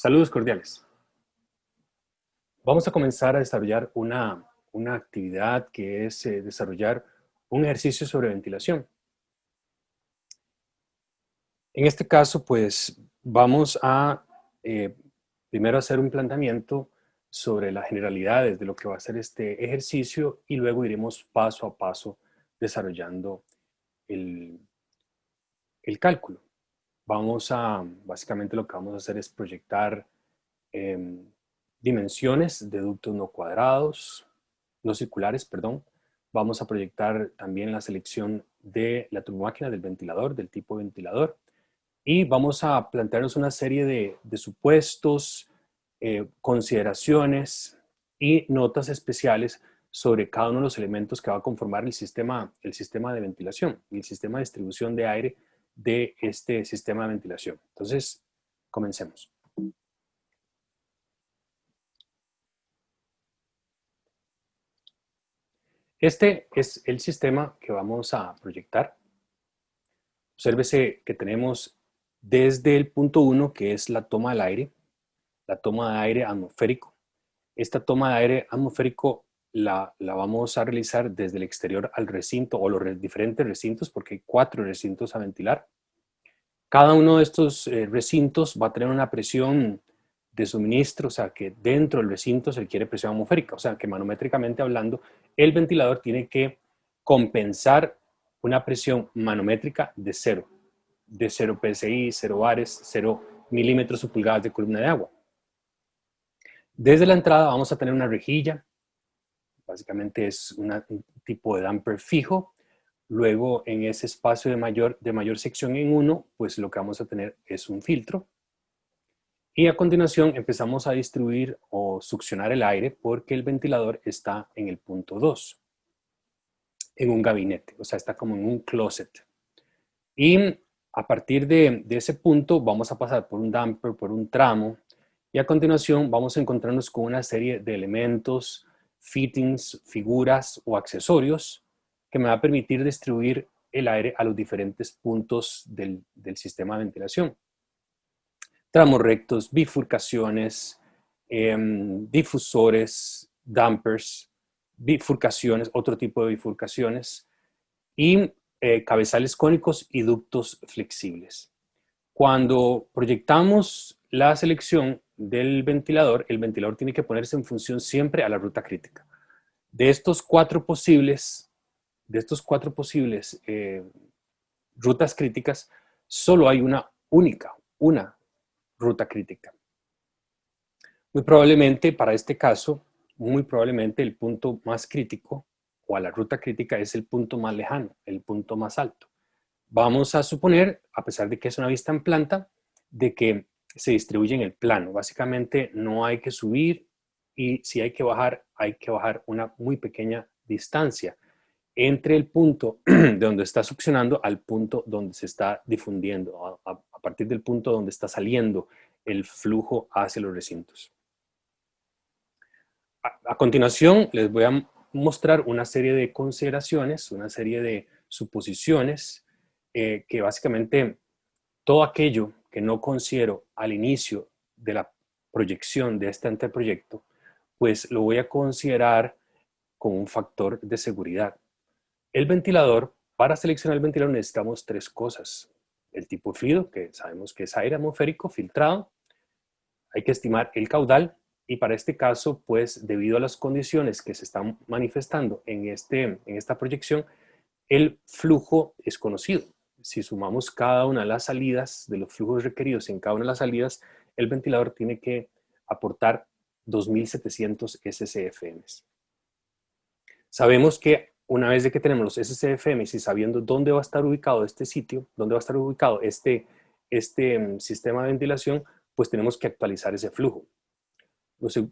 Saludos cordiales. Vamos a comenzar a desarrollar una actividad que es desarrollar un ejercicio sobre ventilación. En este caso, pues vamos a primero hacer un planteamiento sobre las generalidades de lo que va a ser este ejercicio y luego iremos paso a paso desarrollando el, el cálculo. Básicamente lo que vamos a hacer es proyectar em, dimensiones de ductos no cuadrados, no circulares, perdón. Vamos a proyectar también la selección de la turbomáquina del ventilador, del tipo ventilador. Y vamos a plantearnos una serie de supuestos, consideraciones y notas especiales sobre cada uno de los elementos que va a conformar el sistema de ventilación y el sistema de distribución de aire de este sistema de ventilación. Entonces, comencemos. Este es el sistema que vamos a proyectar. Obsérvese que tenemos desde el punto 1, que es la toma del aire, la toma de aire atmosférico. Esta toma de aire atmosférico la vamos a realizar desde el exterior al recinto o los diferentes recintos, porque hay 4 recintos a ventilar. Cada uno de estos recintos va a tener una presión de suministro, o sea que dentro del recinto se requiere presión atmosférica, o sea que manométricamente hablando, el ventilador tiene que compensar una presión manométrica de 0 PSI, 0 bares, 0 milímetros o pulgadas de columna de agua. Desde la entrada vamos a tener una rejilla, básicamente es un tipo de damper fijo. Luego en ese espacio de mayor sección en 1, pues lo que vamos a tener es un filtro. Y a continuación empezamos a distribuir o succionar el aire porque el ventilador está en el punto 2, en un gabinete, o sea, está como en un closet. Y a partir de ese punto vamos a pasar por un damper, por un tramo, y a continuación vamos a encontrarnos con una serie de elementos, fittings, figuras o accesorios que me va a permitir distribuir el aire a los diferentes puntos del sistema de ventilación. Tramos rectos, bifurcaciones, difusores, dampers, bifurcaciones, otro tipo de bifurcaciones y cabezales cónicos y ductos flexibles. Cuando proyectamos la selección del ventilador, el ventilador tiene que ponerse en función siempre a la ruta crítica. De estos cuatro posibles rutas críticas, solo hay una única, una ruta crítica. Muy probablemente, para este caso, muy probablemente el punto más crítico o a la ruta crítica es el punto más lejano, el punto más alto. Vamos a suponer, a pesar de que es una vista en planta, de que se distribuye en el plano. Básicamente no hay que subir y si hay que bajar una muy pequeña distancia entre el punto de donde está succionando al punto donde se está difundiendo, a partir del punto donde está saliendo el flujo hacia los recintos. A continuación les voy a mostrar una serie de consideraciones, una serie de suposiciones que básicamente todo aquello que no considero al inicio de la proyección de este anteproyecto, pues lo voy a considerar como un factor de seguridad. El ventilador, para seleccionar el ventilador necesitamos 3 cosas. El tipo fluido, que sabemos que es aire atmosférico filtrado. Hay que estimar el caudal y para este caso, pues debido a las condiciones que se están manifestando en esta proyección, el flujo es conocido. Si sumamos cada una de las salidas, de los flujos requeridos en cada una de las salidas, el ventilador tiene que aportar 2.700 SCFM. Sabemos que una vez de que tenemos los SCFM y sabiendo dónde va a estar ubicado este sitio, dónde va a estar ubicado este sistema de ventilación, pues tenemos que actualizar ese flujo.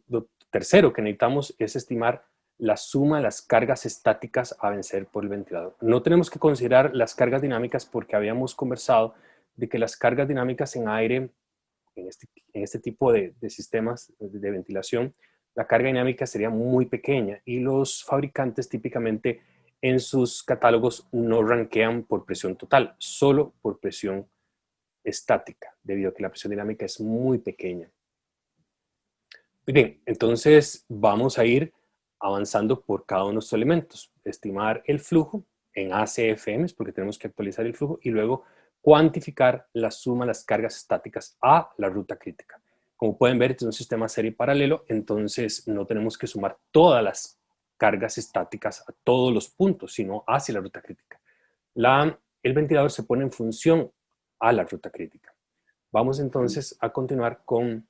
Lo tercero que necesitamos es estimar la suma de las cargas estáticas a vencer por el ventilador. No tenemos que considerar las cargas dinámicas porque habíamos conversado de que las cargas dinámicas en aire, en este tipo de sistemas de ventilación, la carga dinámica sería muy pequeña y los fabricantes típicamente en sus catálogos no rankean por presión total, solo por presión estática, debido a que la presión dinámica es muy pequeña. Muy bien, entonces vamos a ir avanzando por cada uno de estos elementos. Estimar el flujo en ACFMs, porque tenemos que actualizar el flujo, y luego cuantificar la suma de las cargas estáticas a la ruta crítica. Como pueden ver, este es un sistema serie paralelo, entonces no tenemos que sumar todas las cargas estáticas a todos los puntos, sino hacia la ruta crítica. El ventilador se pone en función a la ruta crítica. Vamos entonces a continuar con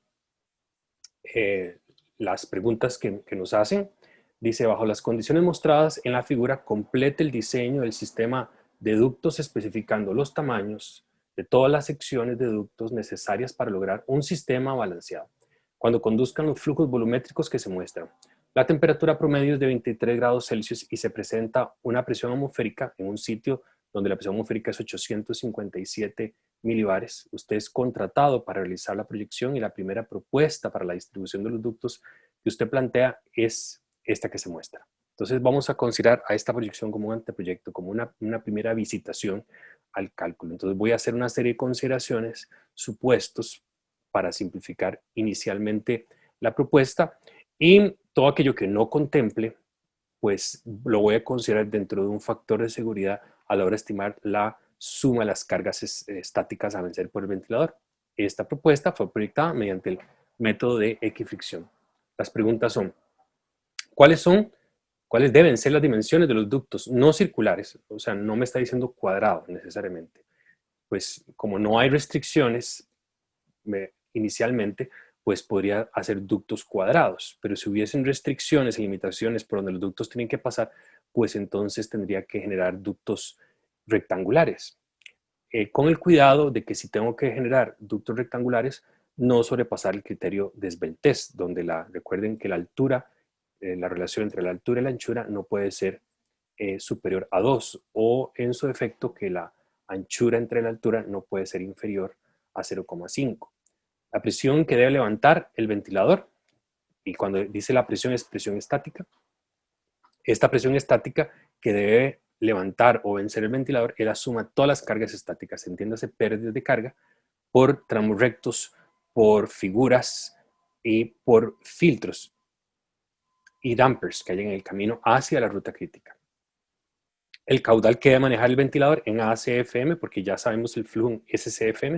las preguntas que nos hacen. Dice, bajo las condiciones mostradas en la figura, complete el diseño del sistema de ductos especificando los tamaños de todas las secciones de ductos necesarias para lograr un sistema balanceado. Cuando conduzcan los flujos volumétricos que se muestran, la temperatura promedio es de 23 grados Celsius y se presenta una presión atmosférica en un sitio donde la presión atmosférica es 857 milibares. Usted es contratado para realizar la proyección y la primera propuesta para la distribución de los ductos que usted plantea es esta que se muestra. Entonces vamos a considerar a esta proyección como un anteproyecto, como una primera visitación al cálculo. Entonces voy a hacer una serie de consideraciones, supuestos, para simplificar inicialmente la propuesta, y todo aquello que no contemple, pues lo voy a considerar dentro de un factor de seguridad a la hora de estimar la suma de las cargas estáticas a vencer por el ventilador. Esta propuesta fue proyectada mediante el método de equifricción. Las preguntas son, ¿cuáles deben ser las dimensiones de los ductos no circulares? O sea, no me está diciendo cuadrado necesariamente. Pues como no hay restricciones inicialmente, pues podría hacer ductos cuadrados, pero si hubiesen restricciones y limitaciones por donde los ductos tienen que pasar, pues entonces tendría que generar ductos rectangulares. Con el cuidado de que si tengo que generar ductos rectangulares, no sobrepasar el criterio de esbeltez, donde recuerden que la altura, la relación entre la altura y la anchura no puede ser superior a 2, o en su defecto que la anchura entre la altura no puede ser inferior a 0,5. La presión que debe levantar el ventilador, y cuando dice la presión es presión estática, esta presión estática que debe levantar o vencer el ventilador es la suma de todas las cargas estáticas, entiéndase pérdidas de carga, por tramos rectos, por figuras y por filtros y dampers que hay en el camino hacia la ruta crítica. El caudal que debe manejar el ventilador en ACFM, porque ya sabemos el flujo en SCFM,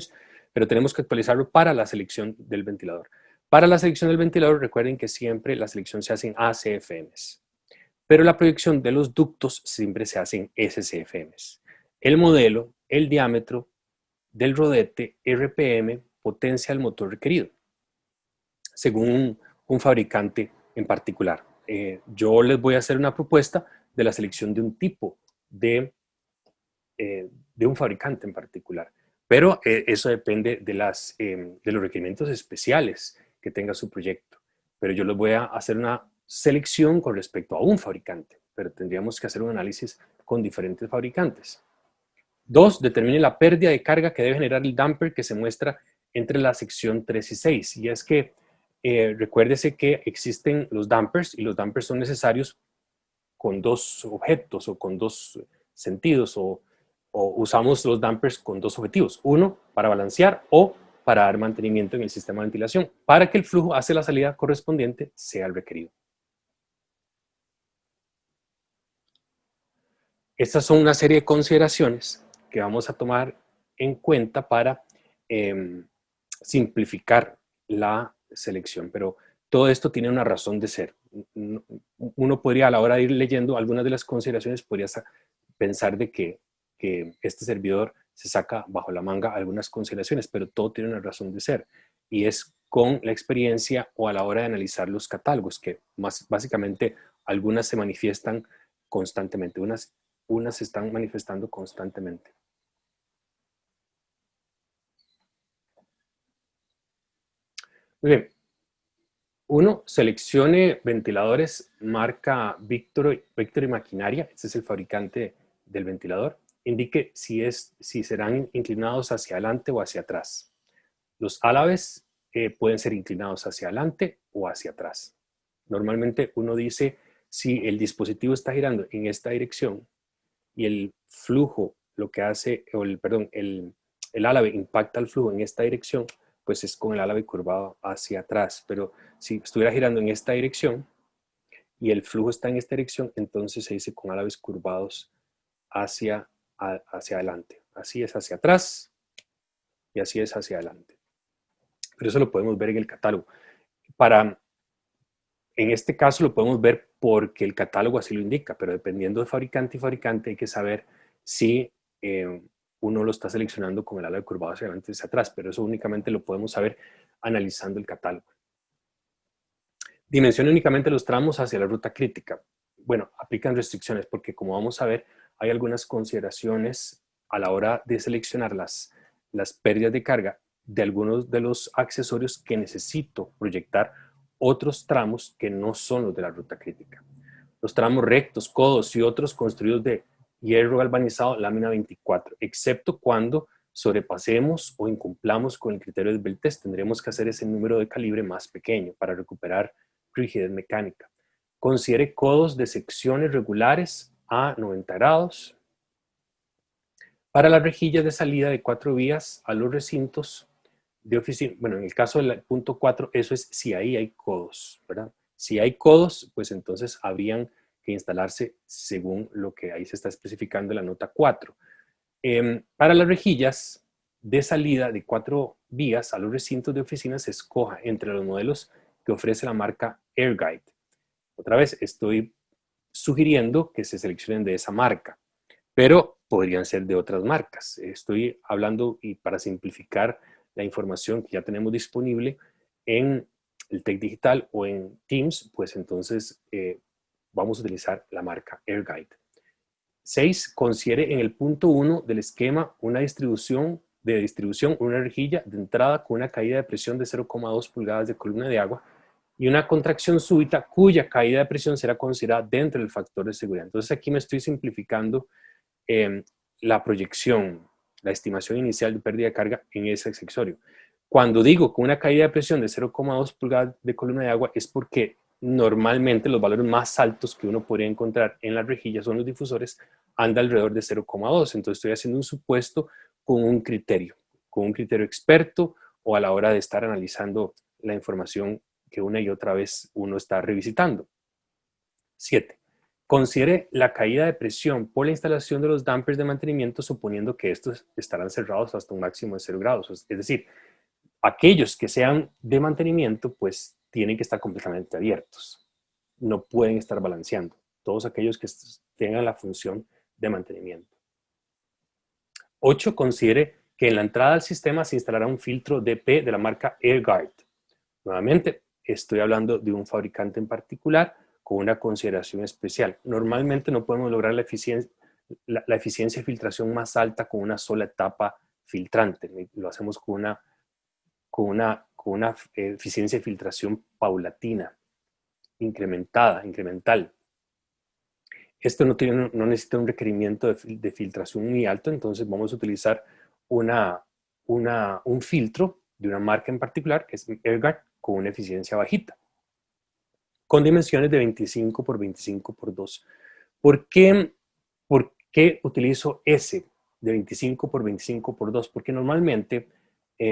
pero tenemos que actualizarlo para la selección del ventilador. Para la selección del ventilador, recuerden que siempre la selección se hace en ACFMs, pero la proyección de los ductos siempre se hace en SCFMs. El modelo, el diámetro del rodete, RPM, potencia del motor requerido, según un fabricante en particular. Yo les voy a hacer una propuesta de la selección de un tipo de un fabricante en particular. Pero eso depende de los requerimientos especiales que tenga su proyecto. Pero yo les voy a hacer una selección con respecto a un fabricante, pero tendríamos que hacer un análisis con diferentes fabricantes. 2. Determine la pérdida de carga que debe generar el damper que se muestra entre la sección 3 y 6. Y es que recuérdese que existen los dampers, y los dampers son necesarios con dos objetos o con dos sentidos, o usamos los dampers con dos objetivos. Uno, para balancear, o para dar mantenimiento en el sistema de ventilación, para que el flujo hacia la salida correspondiente sea el requerido. Estas son una serie de consideraciones que vamos a tomar en cuenta para simplificar la selección, pero todo esto tiene una razón de ser. Uno podría, a la hora de ir leyendo algunas de las consideraciones, podría pensar de que este servidor se saca bajo la manga algunas consideraciones, pero todo tiene una razón de ser, y es con la experiencia o a la hora de analizar los catálogos, que básicamente algunas se manifiestan constantemente, unas se están manifestando constantemente. Muy bien. Uno, seleccione ventiladores marca Victory Maquinaria. Este es el fabricante del ventilador. Indique si serán inclinados hacia adelante o hacia atrás. Los álabes pueden ser inclinados hacia adelante o hacia atrás. Normalmente uno dice si el dispositivo está girando en esta dirección y el flujo, lo que hace, el álabe impacta el flujo en esta dirección, pues es con el ala bicurvado hacia atrás. Pero si estuviera girando en esta dirección y el flujo está en esta dirección, entonces se dice con ala bicurvados hacia adelante. Así es hacia atrás y así es hacia adelante. Pero eso lo podemos ver en el catálogo. En este caso lo podemos ver porque el catálogo así lo indica, pero dependiendo de fabricante y fabricante hay que saber si uno lo está seleccionando con el ala de curvado hacia adelante y hacia atrás, pero eso únicamente lo podemos saber analizando el catálogo. Dimensiona únicamente los tramos hacia la ruta crítica. Bueno, aplican restricciones porque, como vamos a ver, hay algunas consideraciones a la hora de seleccionar las pérdidas de carga de algunos de los accesorios que necesito proyectar otros tramos que no son los de la ruta crítica. Los tramos rectos, codos y otros construidos de hierro galvanizado lámina 24, excepto cuando sobrepasemos o incumplamos con el criterio del Beltest. Tendremos que hacer ese número de calibre más pequeño para recuperar rigidez mecánica. Considere codos de secciones regulares a 90 grados. Para las rejillas de salida de 4 vías a los recintos de oficina, bueno, en el caso del punto 4, eso es si ahí hay codos, ¿verdad? Si hay codos, pues entonces habrían que instalarse según lo que ahí se está especificando en la nota 4. Para las rejillas de salida de 4 vías a los recintos de oficina se escoja entre los modelos que ofrece la marca Airguide. Otra vez, estoy sugiriendo que se seleccionen de esa marca, pero podrían ser de otras marcas. Estoy hablando, y para simplificar la información que ya tenemos disponible en el TEC Digital o en Teams, pues entonces vamos a utilizar la marca Airguide. 6. Considere en el punto 1 del esquema una distribución, una rejilla de entrada con una caída de presión de 0,2 pulgadas de columna de agua y una contracción súbita cuya caída de presión será considerada dentro del factor de seguridad. Entonces aquí me estoy simplificando la proyección, la estimación inicial de pérdida de carga en ese accesorio. Cuando digo con una caída de presión de 0,2 pulgadas de columna de agua es porque normalmente los valores más altos que uno podría encontrar en las rejillas o en los difusores anda alrededor de 0,2. Entonces estoy haciendo un supuesto con un criterio experto o a la hora de estar analizando la información que una y otra vez uno está revisitando. 7. Considere la caída de presión por la instalación de los dampers de mantenimiento suponiendo que estos estarán cerrados hasta un máximo de 0 grados. Es decir, aquellos que sean de mantenimiento pues tienen que estar completamente abiertos. No pueden estar balanceando. Todos aquellos que tengan la función de mantenimiento. 8. Considere que en la entrada al sistema se instalará un filtro DP de la marca Airguide. Nuevamente, estoy hablando de un fabricante en particular con una consideración especial. Normalmente no podemos lograr la eficiencia de filtración más alta con una sola etapa filtrante. Lo hacemos con una eficiencia de filtración paulatina, incremental. Esto no necesita un requerimiento de filtración muy alto, entonces vamos a utilizar un filtro de una marca en particular, que es Airguide, con una eficiencia bajita, con dimensiones de 25 por 25 por 2. ¿Por qué utilizo ese de 25 por 25 por 2? Porque normalmente,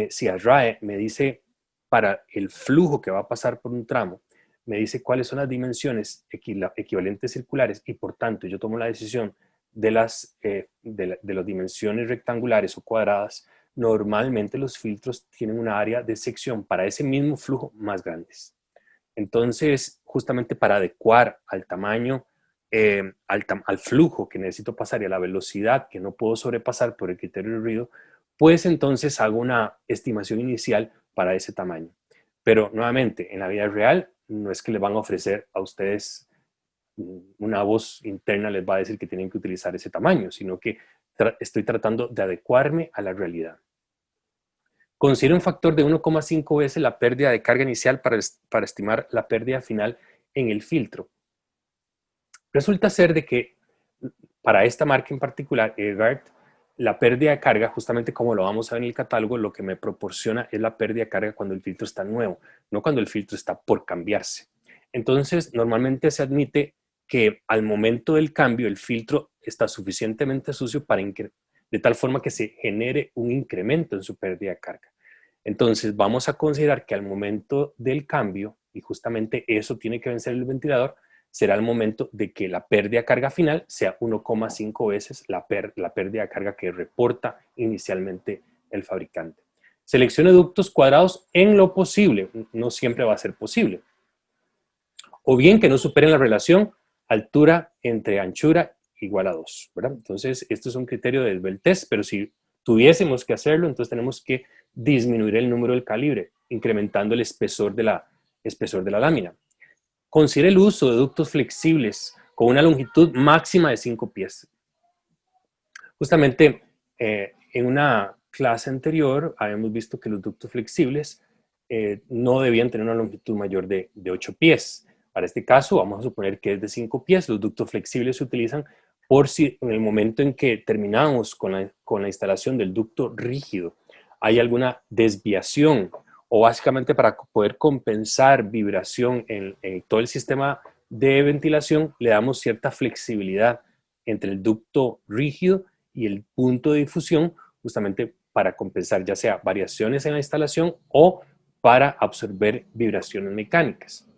si ASRAE me dice para el flujo que va a pasar por un tramo, me dice cuáles son las dimensiones equivalentes circulares y por tanto yo tomo la decisión de las dimensiones rectangulares o cuadradas. Normalmente los filtros tienen una área de sección para ese mismo flujo más grandes. Entonces, justamente para adecuar al tamaño, al flujo que necesito pasar y a la velocidad que no puedo sobrepasar por el criterio de ruido, pues entonces hago una estimación inicial para ese tamaño. Pero nuevamente, en la vida real, no es que le van a ofrecer a ustedes una voz interna les va a decir que tienen que utilizar ese tamaño, sino que estoy tratando de adecuarme a la realidad. Considera un factor de 1,5 veces la pérdida de carga inicial para estimar la pérdida final en el filtro. Resulta ser de que para esta marca en particular, Airguide, la pérdida de carga, justamente como lo vamos a ver en el catálogo, lo que me proporciona es la pérdida de carga cuando el filtro está nuevo, no cuando el filtro está por cambiarse. Entonces, normalmente se admite que al momento del cambio el filtro está suficientemente sucio de tal forma que se genere un incremento en su pérdida de carga. Entonces vamos a considerar que al momento del cambio, y justamente eso tiene que vencer el ventilador, será el momento de que la pérdida de carga final sea 1,5 veces la pérdida de carga que reporta inicialmente el fabricante. Seleccione ductos cuadrados en lo posible, no siempre va a ser posible. O bien que no superen la relación altura entre anchura igual a 2, ¿verdad? Entonces, esto es un criterio del Bell Test, pero si tuviésemos que hacerlo, entonces tenemos que disminuir el número del calibre, incrementando el espesor de la lámina. Considere el uso de ductos flexibles con una longitud máxima de 5 pies. Justamente en una clase anterior habíamos visto que los ductos flexibles no debían tener una longitud mayor de 8 pies. Para este caso vamos a suponer que es de 5 pies. Los ductos flexibles se utilizan por si en el momento en que terminamos con la instalación del ducto rígido hay alguna desviación o básicamente para poder compensar vibración en todo el sistema de ventilación, le damos cierta flexibilidad entre el ducto rígido y el punto de difusión, justamente para compensar ya sea variaciones en la instalación o para absorber vibraciones mecánicas.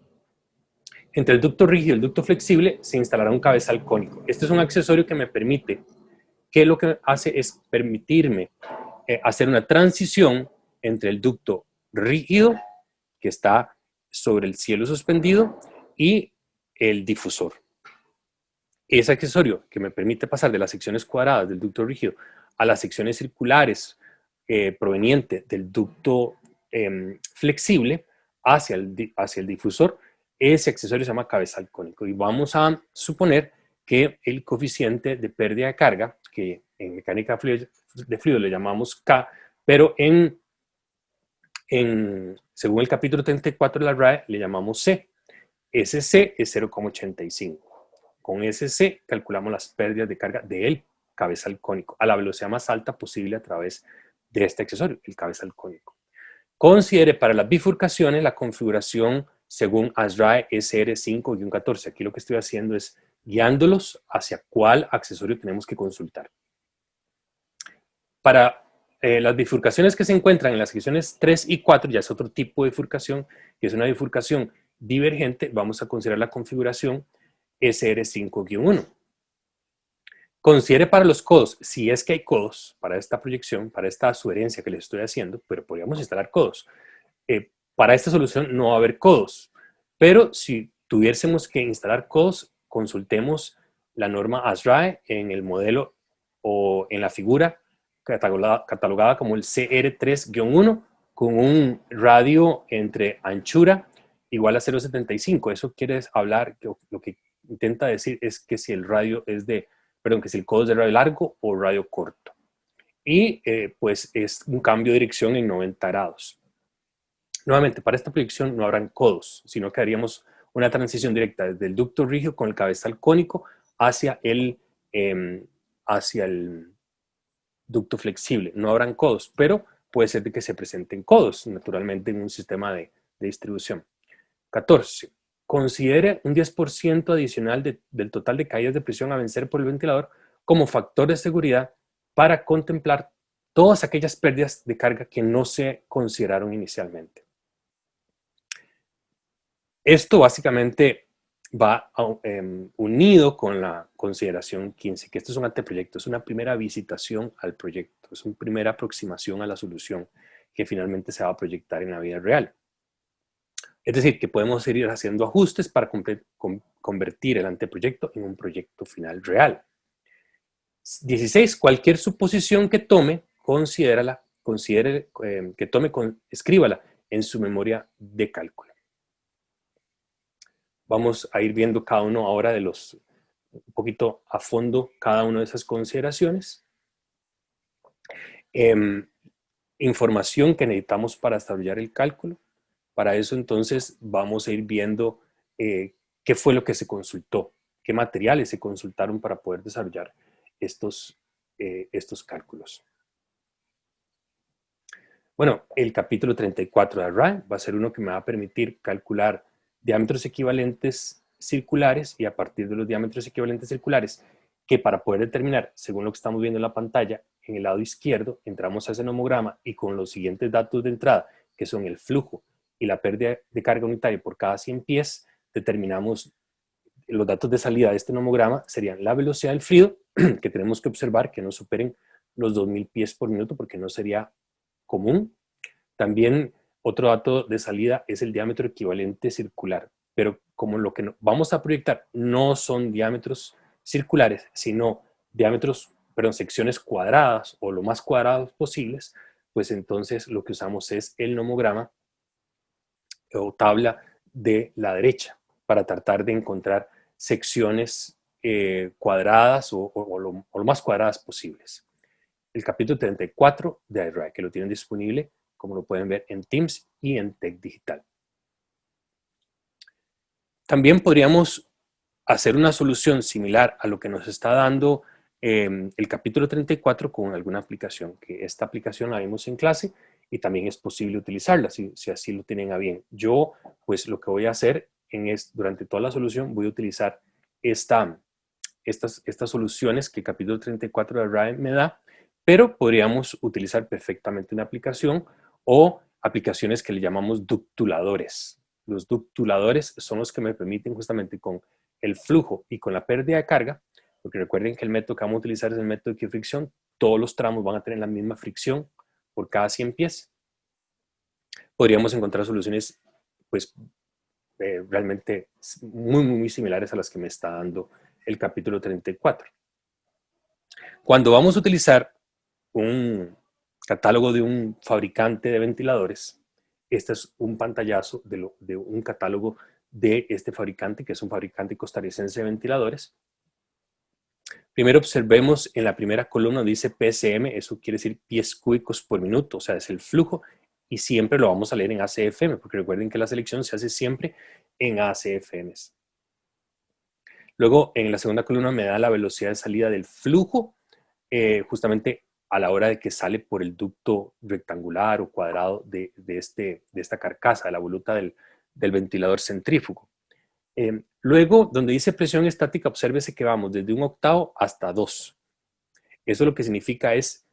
Entre el ducto rígido y el ducto flexible se instalará un cabezal cónico. Este es un accesorio que me permite, que lo que hace es permitirme hacer una transición entre el ducto rígido, que está sobre el cielo suspendido, y el difusor. Ese accesorio que me permite pasar de las secciones cuadradas del ducto rígido a las secciones circulares provenientes del ducto flexible hacia el difusor, ese accesorio se llama cabezal cónico. Y vamos a suponer que el coeficiente de pérdida de carga, que en mecánica de fluido le llamamos K, pero según el capítulo 34 de la RAE le llamamos C. Ese C es 0,85. Con ese C calculamos las pérdidas de carga del cabezal cónico a la velocidad más alta posible a través de este accesorio, el cabezal cónico. Considere para las bifurcaciones la configuración según ASRAE SR5-14. Aquí lo que estoy haciendo es guiándolos hacia cuál accesorio tenemos que consultar. Para las bifurcaciones que se encuentran en las secciones 3 y 4, ya es otro tipo de bifurcación, que es una bifurcación divergente, vamos a considerar la configuración SR5-1. Considere para los codos, si es que hay codos para esta proyección, para esta sugerencia que les estoy haciendo, pero podríamos instalar codos. Para esta solución no va a haber codos, pero si tuviésemos que instalar codos, consultemos la norma ASRAE en el modelo o en la figura catalogada como el CR3-1 con un radio entre anchura igual a 0,75. Eso quiere hablar, lo que intenta decir es que si el radio es de, perdón, que si el codo es de radio largo o radio corto. Y pues es un cambio de dirección en 90 grados. Nuevamente, para esta proyección no habrán codos, sino que haríamos una transición directa desde el ducto rígido con el cabezal cónico hacia el ducto flexible. No habrán codos, pero puede ser de que se presenten codos, naturalmente, en un sistema de distribución. 14. Considere un 10% adicional del total de caídas de presión a vencer por el ventilador como factor de seguridad para contemplar todas aquellas pérdidas de carga que no se consideraron inicialmente. Esto básicamente va unido con la consideración 15, que esto es un anteproyecto, es una primera visitación al proyecto, es una primera aproximación a la solución que finalmente se va a proyectar en la vida real. Es decir, que podemos ir haciendo ajustes para convertir el anteproyecto en un proyecto final real. 16. Cualquier suposición que tome, escríbala en su memoria de cálculo. Vamos a ir viendo cada uno ahora un poquito a fondo cada una de esas consideraciones. Información que necesitamos para desarrollar el cálculo. Para eso entonces vamos a ir viendo qué fue lo que se consultó, qué materiales se consultaron para poder desarrollar estos cálculos. Bueno, el capítulo 34 de RAE va a ser uno que me va a permitir calcular diámetros equivalentes circulares y a partir de los diámetros equivalentes circulares, que para poder determinar, según lo que estamos viendo en la pantalla, en el lado izquierdo, entramos a ese nomograma y con los siguientes datos de entrada, que son el flujo y la pérdida de carga unitaria por cada 100 pies, determinamos los datos de salida de este nomograma serían la velocidad del fluido, que tenemos que observar que no superen los 2000 pies por minuto porque no sería común. También otro dato de salida es el diámetro equivalente circular, pero como lo que vamos a proyectar no son diámetros circulares, sino secciones cuadradas o lo más cuadrados posibles, pues entonces lo que usamos es el nomograma o tabla de la derecha para tratar de encontrar secciones cuadradas o lo más cuadradas posibles. El capítulo 34 de iRide, que lo tienen disponible, como lo pueden ver en Teams y en Tech Digital. También podríamos hacer una solución similar a lo que nos está dando el capítulo 34 con alguna aplicación, que esta aplicación la vimos en clase y también es posible utilizarla si así lo tienen a bien. Yo, pues lo que voy a hacer durante toda la solución, voy a utilizar estas soluciones que el capítulo 34 de RIDE me da, pero podríamos utilizar perfectamente una aplicación o aplicaciones que le llamamos ductuladores. Los ductuladores son los que me permiten justamente con el flujo y con la pérdida de carga, porque recuerden que el método que vamos a utilizar es el método de equifricción, todos los tramos van a tener la misma fricción por cada 100 pies. Podríamos encontrar soluciones pues realmente muy similares a las que me está dando el capítulo 34. Cuando vamos a utilizar un catálogo de un fabricante de ventiladores, este es un pantallazo de un catálogo de este fabricante, que es un fabricante costarricense de ventiladores. Primero observemos en la primera columna dice PSM, eso quiere decir pies cúbicos por minuto, o sea, es el flujo, y siempre lo vamos a leer en ACFM, porque recuerden que la selección se hace siempre en ACFMs. Luego, en la segunda columna me da la velocidad de salida del flujo, justamente a la hora de que sale por el ducto rectangular o cuadrado de esta carcasa, de la voluta del ventilador centrífugo. Luego, donde dice presión estática, obsérvese que vamos desde 1 octavo hasta 2. Eso lo que significa es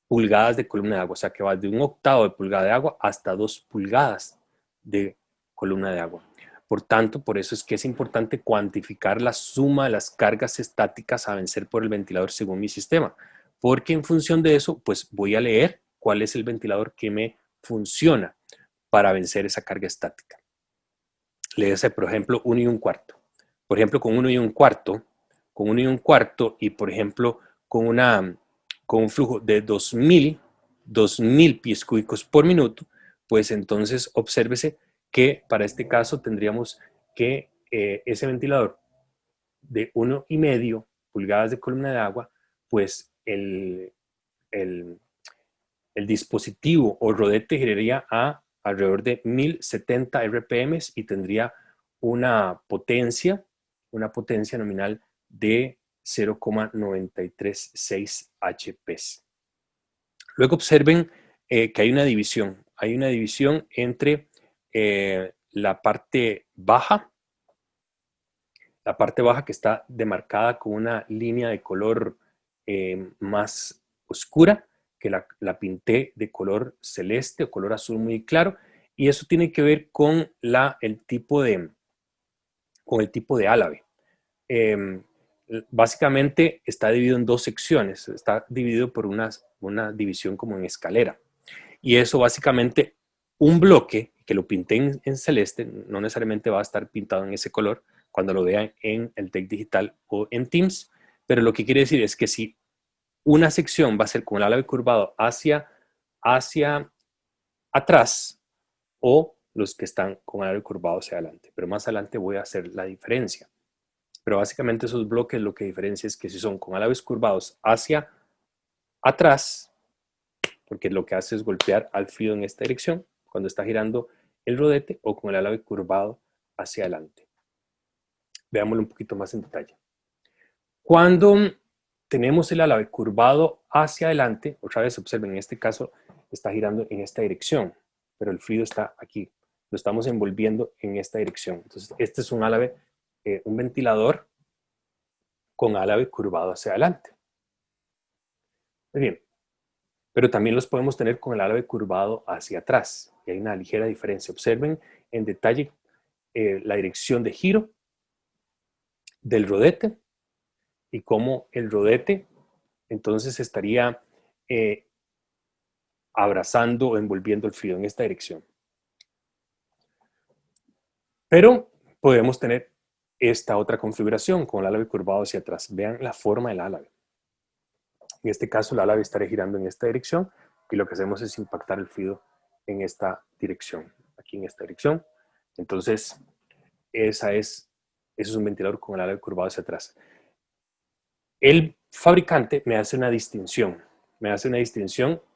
pulgadas de columna de agua, o sea que va de 1 octavo de pulgada de agua hasta 2 pulgadas de columna de agua. Por tanto, por eso es que es importante cuantificar la suma de las cargas estáticas a vencer por el ventilador según mi sistema, porque en función de eso, pues voy a leer cuál es el ventilador que me funciona para vencer esa carga estática. Léese, por ejemplo, 1 y 1/4. Por ejemplo, con 1 y 1/4, y por ejemplo, con un flujo de 2000 pies cúbicos por minuto, pues entonces obsérvese que para este caso tendríamos que ese ventilador de 1,5 pulgadas de columna de agua, pues el dispositivo o rodete giraría a alrededor de 1070 RPM y tendría una potencia nominal de 0,936 HP. Luego observen que hay una división. Hay una división entre la parte baja que está demarcada con una línea de color más oscura, que la pinté de color celeste o color azul muy claro, y eso tiene que ver con el tipo de álave. Básicamente está dividido en dos secciones, está dividido por una división como en escalera, y eso básicamente un bloque que lo pinté en celeste no necesariamente va a estar pintado en ese color cuando lo vean en el Tech Digital o en Teams, pero lo que quiere decir es que si una sección va a ser con el álave curvado hacia atrás o los que están con el álave curvado hacia adelante, pero más adelante voy a hacer la diferencia. Pero básicamente esos bloques lo que diferencia es que si son con álaves curvados hacia atrás, porque lo que hace es golpear al fluido en esta dirección cuando está girando el rodete, o con el álave curvado hacia adelante. Veámoslo un poquito más en detalle. Cuando tenemos el álave curvado hacia adelante, otra vez observen, en este caso está girando en esta dirección, pero el fluido está aquí, lo estamos envolviendo en esta dirección. Entonces, este es un álave, un ventilador con álave curvado hacia adelante. Muy bien, pero también los podemos tener con el álave curvado hacia atrás. Y hay una ligera diferencia. Observen en detalle la dirección de giro del rodete y cómo el rodete entonces estaría abrazando o envolviendo el fluido en esta dirección. Pero podemos tener esta otra configuración con el álave curvado hacia atrás. Vean la forma del álave. En este caso, el álave estaría girando en esta dirección y lo que hacemos es impactar el fluido en esta dirección, aquí en esta dirección. Entonces, eso es un ventilador con el álave curvado hacia atrás. El fabricante me hace una distinción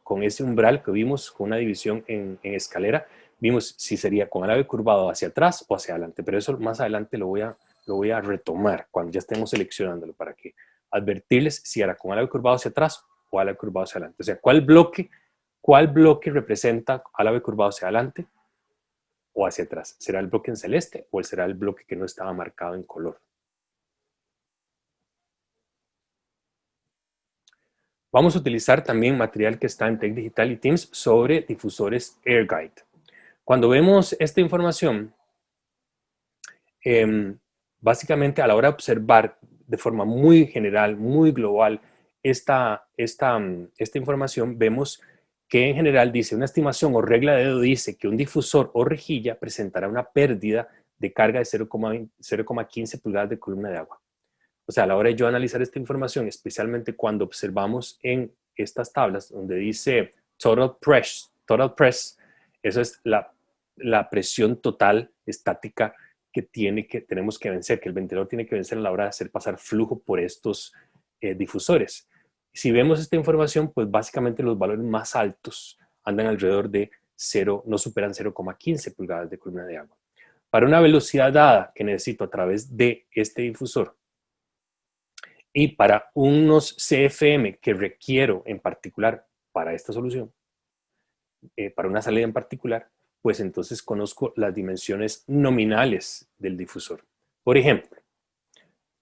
con ese umbral que vimos, con una división en escalera. Vimos si sería con el álave curvado hacia atrás o hacia adelante, pero eso más adelante lo voy a retomar cuando ya estemos seleccionándolo para que advertirles si era con el álave curvado hacia atrás o álave curvado hacia adelante. O sea, ¿cuál bloque representa álave curvado hacia adelante o hacia atrás? ¿Será el bloque en celeste o será el bloque que no estaba marcado en color? Vamos a utilizar también material que está en Tech Digital y Teams sobre difusores AirGuide. Cuando vemos esta información, básicamente a la hora de observar de forma muy general, muy global, esta información, vemos que en general dice una estimación o regla de dedo dice que un difusor o rejilla presentará una pérdida de carga de 0,15 pulgadas de columna de agua. O sea, a la hora de yo analizar esta información, especialmente cuando observamos en estas tablas donde dice total press, eso es la presión total estática que tenemos que vencer, que el ventilador tiene que vencer a la hora de hacer pasar flujo por estos difusores. Si vemos esta información, pues básicamente los valores más altos andan alrededor de 0, no superan 0,15 pulgadas de columna de agua. Para una velocidad dada que necesito a través de este difusor, y para unos CFM que requiero en particular para esta solución, para una salida en particular, pues entonces conozco las dimensiones nominales del difusor. Por ejemplo,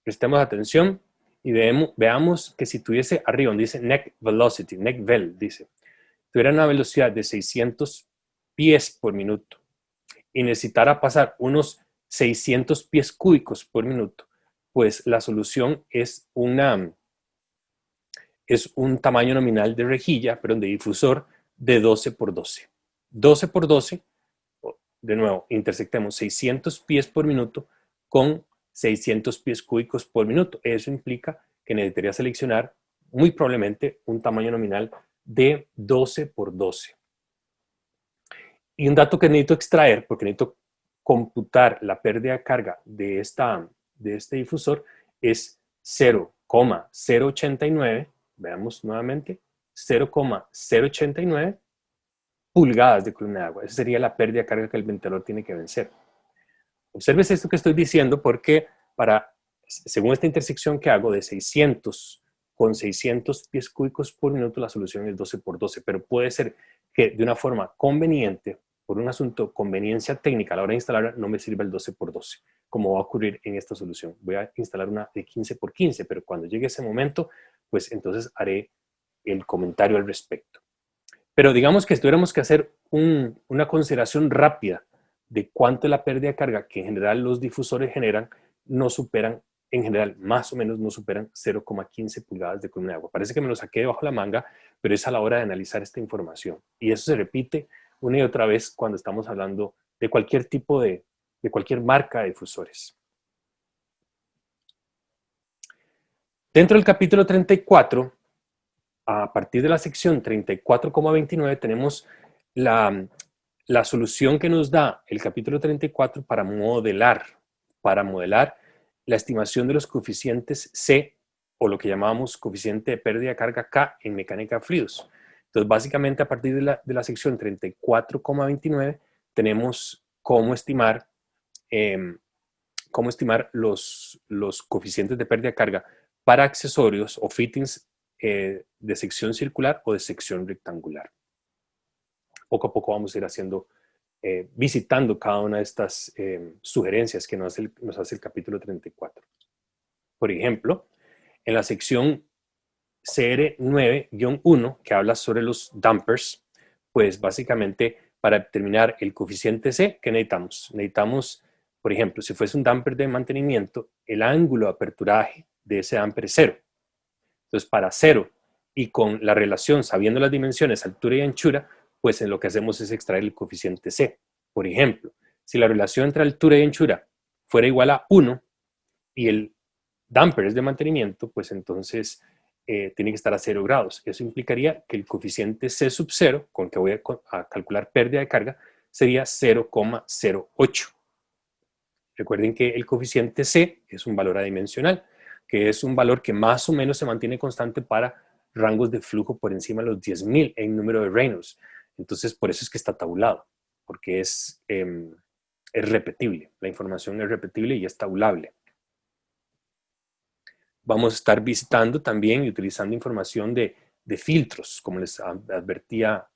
prestemos atención y veamos que si tuviese arriba donde dice neck velocity, neck vel, dice, tuviera una velocidad de 600 pies por minuto y necesitara pasar unos 600 pies cúbicos por minuto, pues la solución es un tamaño nominal de rejilla, perdón, de difusor de 12 por 12. 12 por 12, de nuevo, intersectemos 600 pies por minuto con 600 pies cúbicos por minuto. Eso implica que necesitaría seleccionar muy probablemente un tamaño nominal de 12 por 12. Y un dato que necesito extraer, porque necesito computar la pérdida de carga de este difusor, es 0,089, veamos nuevamente, 0,089 pulgadas de columna de agua. Esa sería la pérdida de carga que el ventilador tiene que vencer. Observes esto que estoy diciendo porque según esta intersección que hago de 600 con 600 pies cúbicos por minuto, la solución es 12 por 12, pero puede ser que de una forma conveniente, por un asunto de conveniencia técnica a la hora de instalar, no me sirva el 12 por 12, como va a ocurrir en esta solución. Voy a instalar una de 15 por 15, pero cuando llegue ese momento, pues entonces haré el comentario al respecto. Pero digamos que tuviéramos que hacer una consideración rápida de cuánto es la pérdida de carga que en general los difusores generan, no superan, en general, más o menos no superan 0,15 pulgadas de columna de agua. Parece que me lo saqué debajo de la manga, pero es a la hora de analizar esta información. Y eso se repite una y otra vez cuando estamos hablando de cualquier tipo de cualquier marca de difusores. Dentro del capítulo 34, a partir de la sección 34,29 tenemos la solución que nos da el capítulo 34 para modelar la estimación de los coeficientes C o lo que llamamos coeficiente de pérdida de carga K en mecánica de fluidos. Entonces, básicamente a partir de la sección 34,29 tenemos cómo estimar los coeficientes de pérdida de carga para accesorios o fittings de sección circular o de sección rectangular. Poco a poco vamos a ir visitando cada una de estas sugerencias que nos hace el capítulo 34. Por ejemplo, en la sección CR9-1, que habla sobre los dampers, pues básicamente para determinar el coeficiente C, ¿qué necesitamos? Necesitamos, por ejemplo, si fuese un damper de mantenimiento, el ángulo de aperturaje de ese damper es 0. Entonces, para 0 y con la relación, sabiendo las dimensiones, altura y anchura, pues en lo que hacemos es extraer el coeficiente C. Por ejemplo, si la relación entre altura y anchura fuera igual a 1 y el damper es de mantenimiento, pues entonces tiene que estar a 0 grados. Eso implicaría que el coeficiente C sub 0, con el que voy a calcular pérdida de carga, sería 0,08. Recuerden que el coeficiente C es un valor adimensional, que es un valor que más o menos se mantiene constante para rangos de flujo por encima de los 10.000 en número de Reynolds. Entonces, por eso es que está tabulado, porque es repetible. La información es repetible y es tabulable. Vamos a estar visitando también y utilizando información de filtros, como les advertía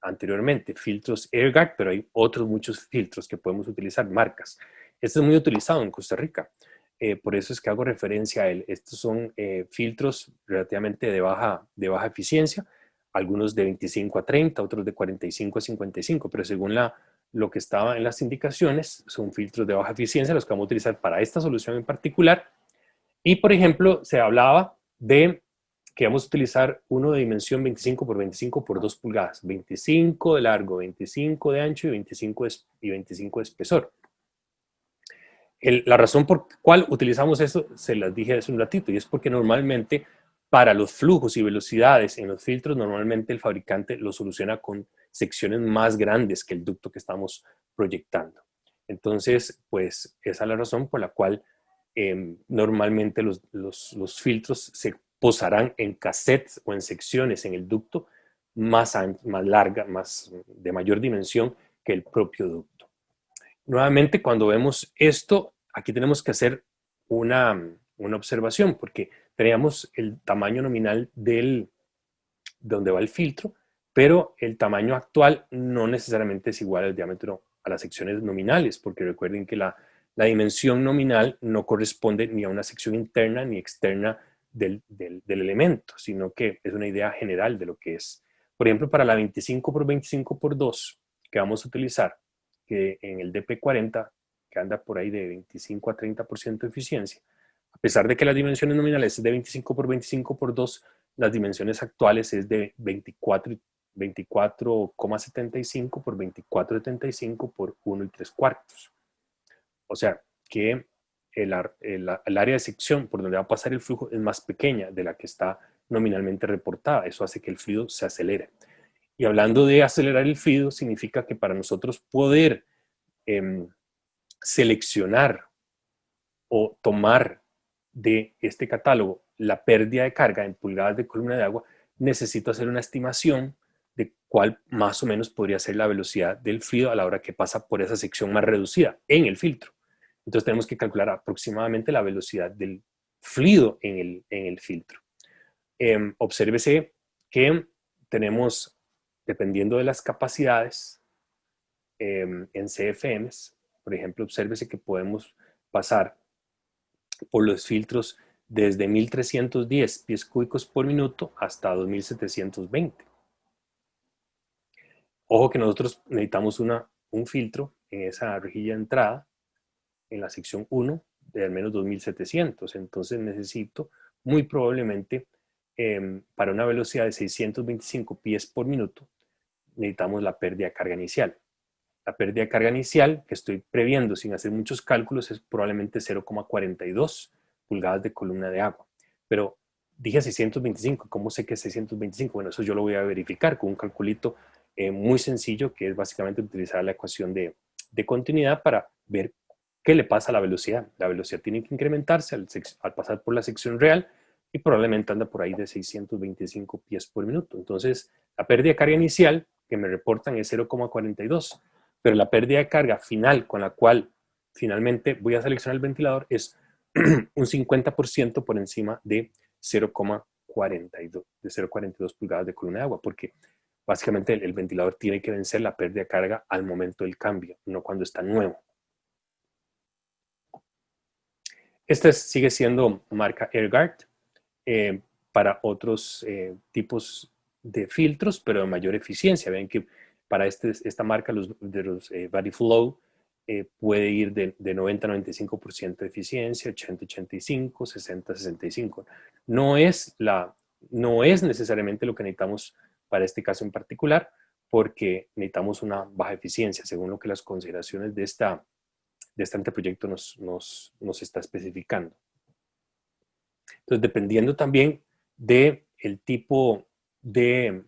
anteriormente, filtros AirGuard, pero hay otros muchos filtros que podemos utilizar, marcas. Este es muy utilizado en Costa Rica, por eso es que hago referencia a él. Estos son filtros relativamente de baja eficiencia, algunos de 25 a 30, otros de 45 a 55, pero según lo que estaba en las indicaciones, son filtros de baja eficiencia los que vamos a utilizar para esta solución en particular. Y, por ejemplo, se hablaba de que vamos a utilizar uno de dimensión 25 por 25 por 2 pulgadas, 25 de largo, 25 de ancho y 25 de espesor. La razón por cual utilizamos eso, se las dije hace un ratito, y es porque normalmente para los flujos y velocidades en los filtros, normalmente el fabricante lo soluciona con secciones más grandes que el ducto que estamos proyectando. Entonces, pues esa es la razón por la cual normalmente los filtros se posarán en cassettes o en secciones en el ducto más larga, de mayor dimensión que el propio ducto. Nuevamente, cuando vemos esto, aquí tenemos que hacer una observación, porque teníamos el tamaño nominal de donde va el filtro, pero el tamaño actual no necesariamente es igual al diámetro a las secciones nominales, porque recuerden que la dimensión nominal no corresponde ni a una sección interna ni externa del elemento, sino que es una idea general de lo que es. Por ejemplo, para la 25 por 25 por 2 que vamos a utilizar, que en el DP40, que anda por ahí de 25 a 30% de eficiencia, a pesar de que las dimensiones nominales es de 25 por 25 por 2, las dimensiones actuales es de 24,75 por 24,75 por 1 y 3 cuartos. O sea que el área de sección por donde va a pasar el flujo es más pequeña de la que está nominalmente reportada. Eso hace que el fluido se acelere. Y hablando de acelerar el fluido, significa que para nosotros poder seleccionar o tomar de este catálogo la pérdida de carga en pulgadas de columna de agua, necesito hacer una estimación de cuál más o menos podría ser la velocidad del fluido a la hora que pasa por esa sección más reducida en el filtro. Entonces tenemos que calcular aproximadamente la velocidad del fluido en el filtro. Obsérvese que tenemos, dependiendo de las capacidades en CFMs, por ejemplo, obsérvese que podemos pasar por los filtros desde 1310 pies cúbicos por minuto hasta 2720. Ojo que nosotros necesitamos un filtro en esa rejilla de entrada, en la sección 1, de al menos 2700. Entonces necesito, muy probablemente, para una velocidad de 625 pies por minuto, necesitamos la pérdida de carga inicial. La pérdida de carga inicial, que estoy previendo sin hacer muchos cálculos, es probablemente 0,42 pulgadas de columna de agua. Pero dije 625, ¿cómo sé que es 625? Bueno, eso yo lo voy a verificar con un calculito muy sencillo, que es básicamente utilizar la ecuación de continuidad para ver qué le pasa a la velocidad. La velocidad tiene que incrementarse al pasar por la sección real y probablemente anda por ahí de 625 pies por minuto. Entonces, la pérdida de carga inicial que me reportan es 0,42, pero la pérdida de carga final con la cual finalmente voy a seleccionar el ventilador es un 50% por encima de 0,42 pulgadas de columna de agua, porque básicamente el ventilador tiene que vencer la pérdida de carga al momento del cambio, no cuando está nuevo. Esta sigue siendo marca AirGuard. para otros tipos de filtros, pero de mayor eficiencia. Ven que para esta marca de los ValueFlow puede ir de 90 a 95% de eficiencia, 80 85, 60 65. No es necesariamente lo que necesitamos para este caso en particular, porque necesitamos una baja eficiencia, según lo que las consideraciones de este anteproyecto nos está especificando. Entonces, dependiendo también del tipo de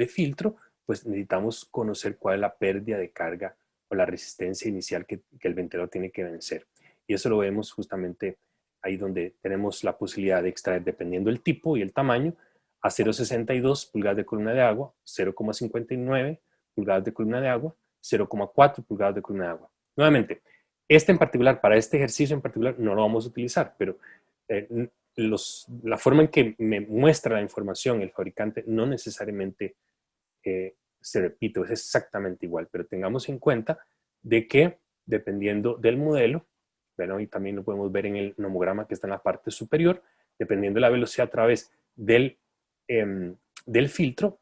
filtro, pues necesitamos conocer cuál es la pérdida de carga o la resistencia inicial que el ventilador tiene que vencer. Y eso lo vemos justamente ahí donde tenemos la posibilidad de extraer, dependiendo del tipo y el tamaño, a 0,62 pulgadas de columna de agua, 0,59 pulgadas de columna de agua, 0,4 pulgadas de columna de agua. Nuevamente, en particular, para este ejercicio en particular, no lo vamos a utilizar, pero la forma en que me muestra la información el fabricante no necesariamente se repite, es exactamente igual, pero tengamos en cuenta de que dependiendo del modelo, bueno, y también lo podemos ver en el nomograma que está en la parte superior, dependiendo de la velocidad a través del filtro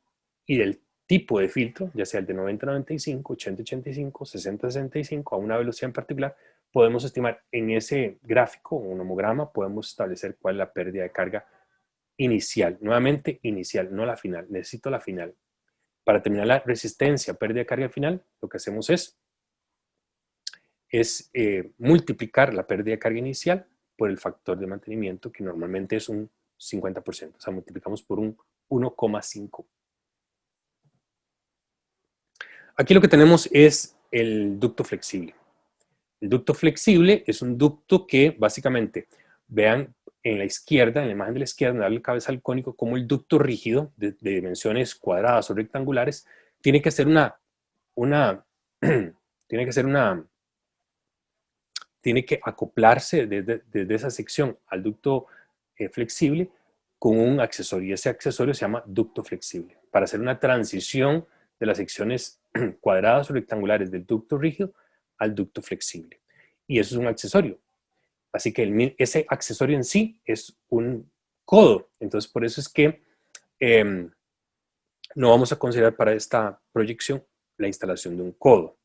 y del tipo de filtro, ya sea el de 90-95, 80-85, 60-65, a una velocidad en particular, podemos estimar en ese gráfico o nomograma, podemos establecer cuál es la pérdida de carga inicial. Nuevamente, inicial, no la final. Necesito la final. Para terminar la resistencia, pérdida de carga final, lo que hacemos es multiplicar la pérdida de carga inicial por el factor de mantenimiento, que normalmente es un 50%. O sea, multiplicamos por un 1,5. Aquí lo que tenemos es el ducto flexible. El ducto flexible es un ducto que básicamente, vean en la izquierda, en la imagen de la izquierda, donde da el cabezal cónico, como el ducto rígido de dimensiones cuadradas o rectangulares tiene que hacer tiene que acoplarse desde esa sección al ducto flexible con un accesorio. Y ese accesorio se llama ducto flexible. Para hacer una transición de las secciones cuadradas o rectangulares del ducto rígido al ducto flexible. Y eso es un accesorio. Así que ese accesorio en sí es un codo. Entonces, por eso es que no vamos a considerar para esta proyección la instalación de un codo.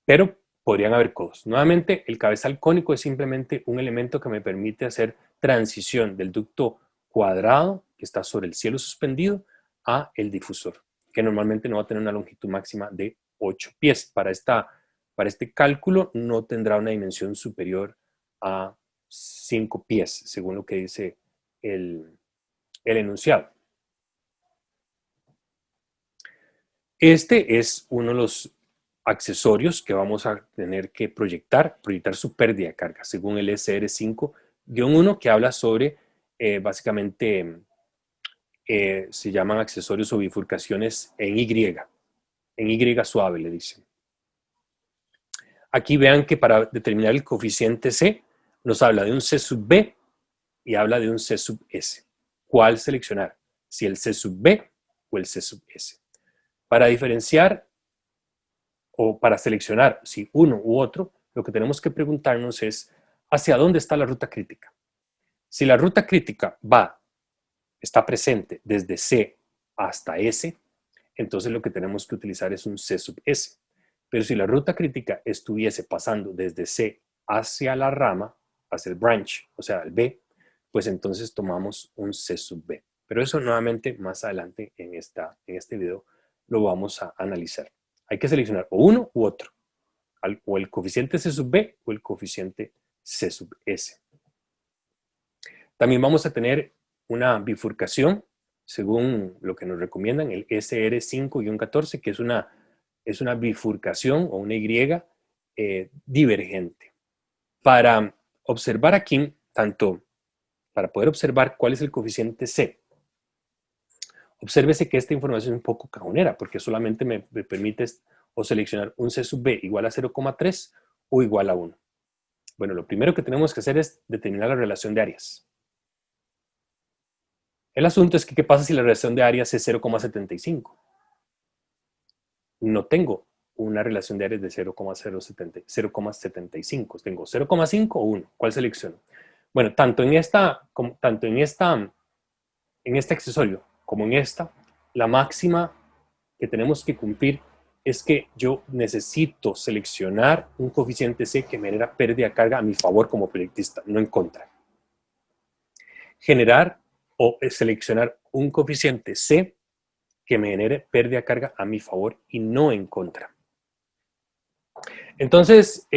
Pero podrían haber codos. Nuevamente, el cabezal cónico es simplemente un elemento que me permite hacer transición del ducto cuadrado, que está sobre el cielo suspendido, a el difusor, que normalmente no va a tener una longitud máxima de 8 pies. Para este cálculo no tendrá una dimensión superior a 5 pies, según lo que dice el enunciado. Este es uno de los accesorios que vamos a tener que proyectar su pérdida de carga, según el SR5-1, que habla sobre, básicamente, se llaman accesorios o bifurcaciones en Y suave, le dicen. Aquí vean que para determinar el coeficiente C, nos habla de un C sub B y habla de un C sub S. ¿Cuál seleccionar? Si el C sub B o el C sub S. Para diferenciar o para seleccionar si uno u otro, lo que tenemos que preguntarnos es hacia dónde está la ruta crítica. Si la ruta crítica está presente desde C hasta S, entonces lo que tenemos que utilizar es un C sub S. Pero si la ruta crítica estuviese pasando desde C hacia la rama, hacia el branch, o sea, el B, pues entonces tomamos un C sub B. Pero eso nuevamente más adelante en este video lo vamos a analizar. Hay que seleccionar o uno u otro, o el coeficiente C sub B o el coeficiente C sub S. También vamos a tener una bifurcación, según lo que nos recomiendan, el SR5-14, que es una bifurcación o una Y divergente. Para observar aquí, para poder observar cuál es el coeficiente C, obsérvese que esta información es un poco cajonera, porque solamente me permite o seleccionar un C sub B igual a 0,3 o igual a 1. Bueno, lo primero que tenemos que hacer es determinar la relación de áreas. El asunto es que, ¿qué pasa si la relación de áreas es 0,75? No tengo una relación de áreas de 0,75. Tengo 0,5 o 1. ¿Cuál selecciono? Bueno, tanto en este accesorio como en esta, la máxima que tenemos que cumplir es que yo necesito seleccionar un coeficiente C que me genera pérdida de carga a mi favor como proyectista, no en contra. Generar o seleccionar un coeficiente C que me genere pérdida de carga a mi favor y no en contra. Entonces,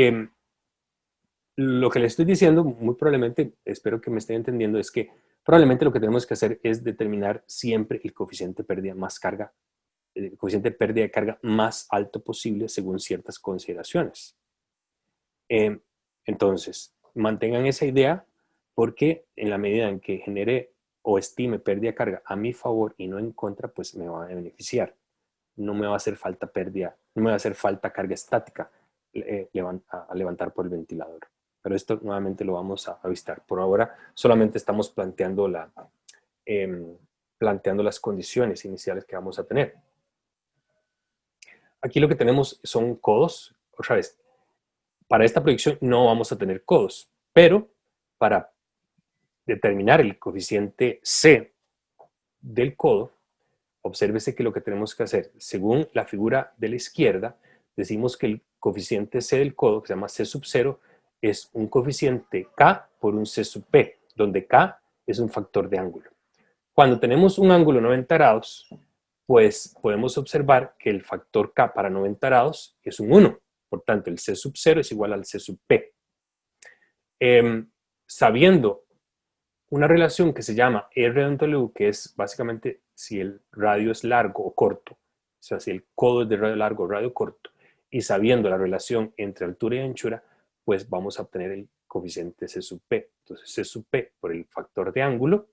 lo que le estoy diciendo, muy probablemente, espero que me estén entendiendo, es que probablemente lo que tenemos que hacer es determinar siempre el coeficiente de pérdida el coeficiente de pérdida de carga más alto posible según ciertas consideraciones. Entonces, mantengan esa idea porque en la medida en que genere o estime pérdida de carga a mi favor y no en contra, pues me va a beneficiar. No me va a hacer falta pérdida, no me va a hacer falta carga estática a levantar por el ventilador. Pero esto nuevamente lo vamos a visitar. Por ahora solamente estamos planteando las condiciones iniciales que vamos a tener. Aquí lo que tenemos son codos. Otra vez, para esta proyección no vamos a tener codos, pero para determinar el coeficiente C del codo, obsérvese que lo que tenemos que hacer, según la figura de la izquierda, decimos que el coeficiente C del codo, que se llama C sub 0, es un coeficiente K por un C sub P, donde K es un factor de ángulo. Cuando tenemos un ángulo 90 grados, pues podemos observar que el factor K para 90 grados es un 1. Por tanto, el C sub 0 es igual al C sub P. Sabiendo una relación que se llama R de W, que es básicamente si el radio es largo o corto, o sea, si el codo es de radio largo o radio corto, y sabiendo la relación entre altura y anchura, pues vamos a obtener el coeficiente C sub P. Entonces, C sub P por el factor de ángulo,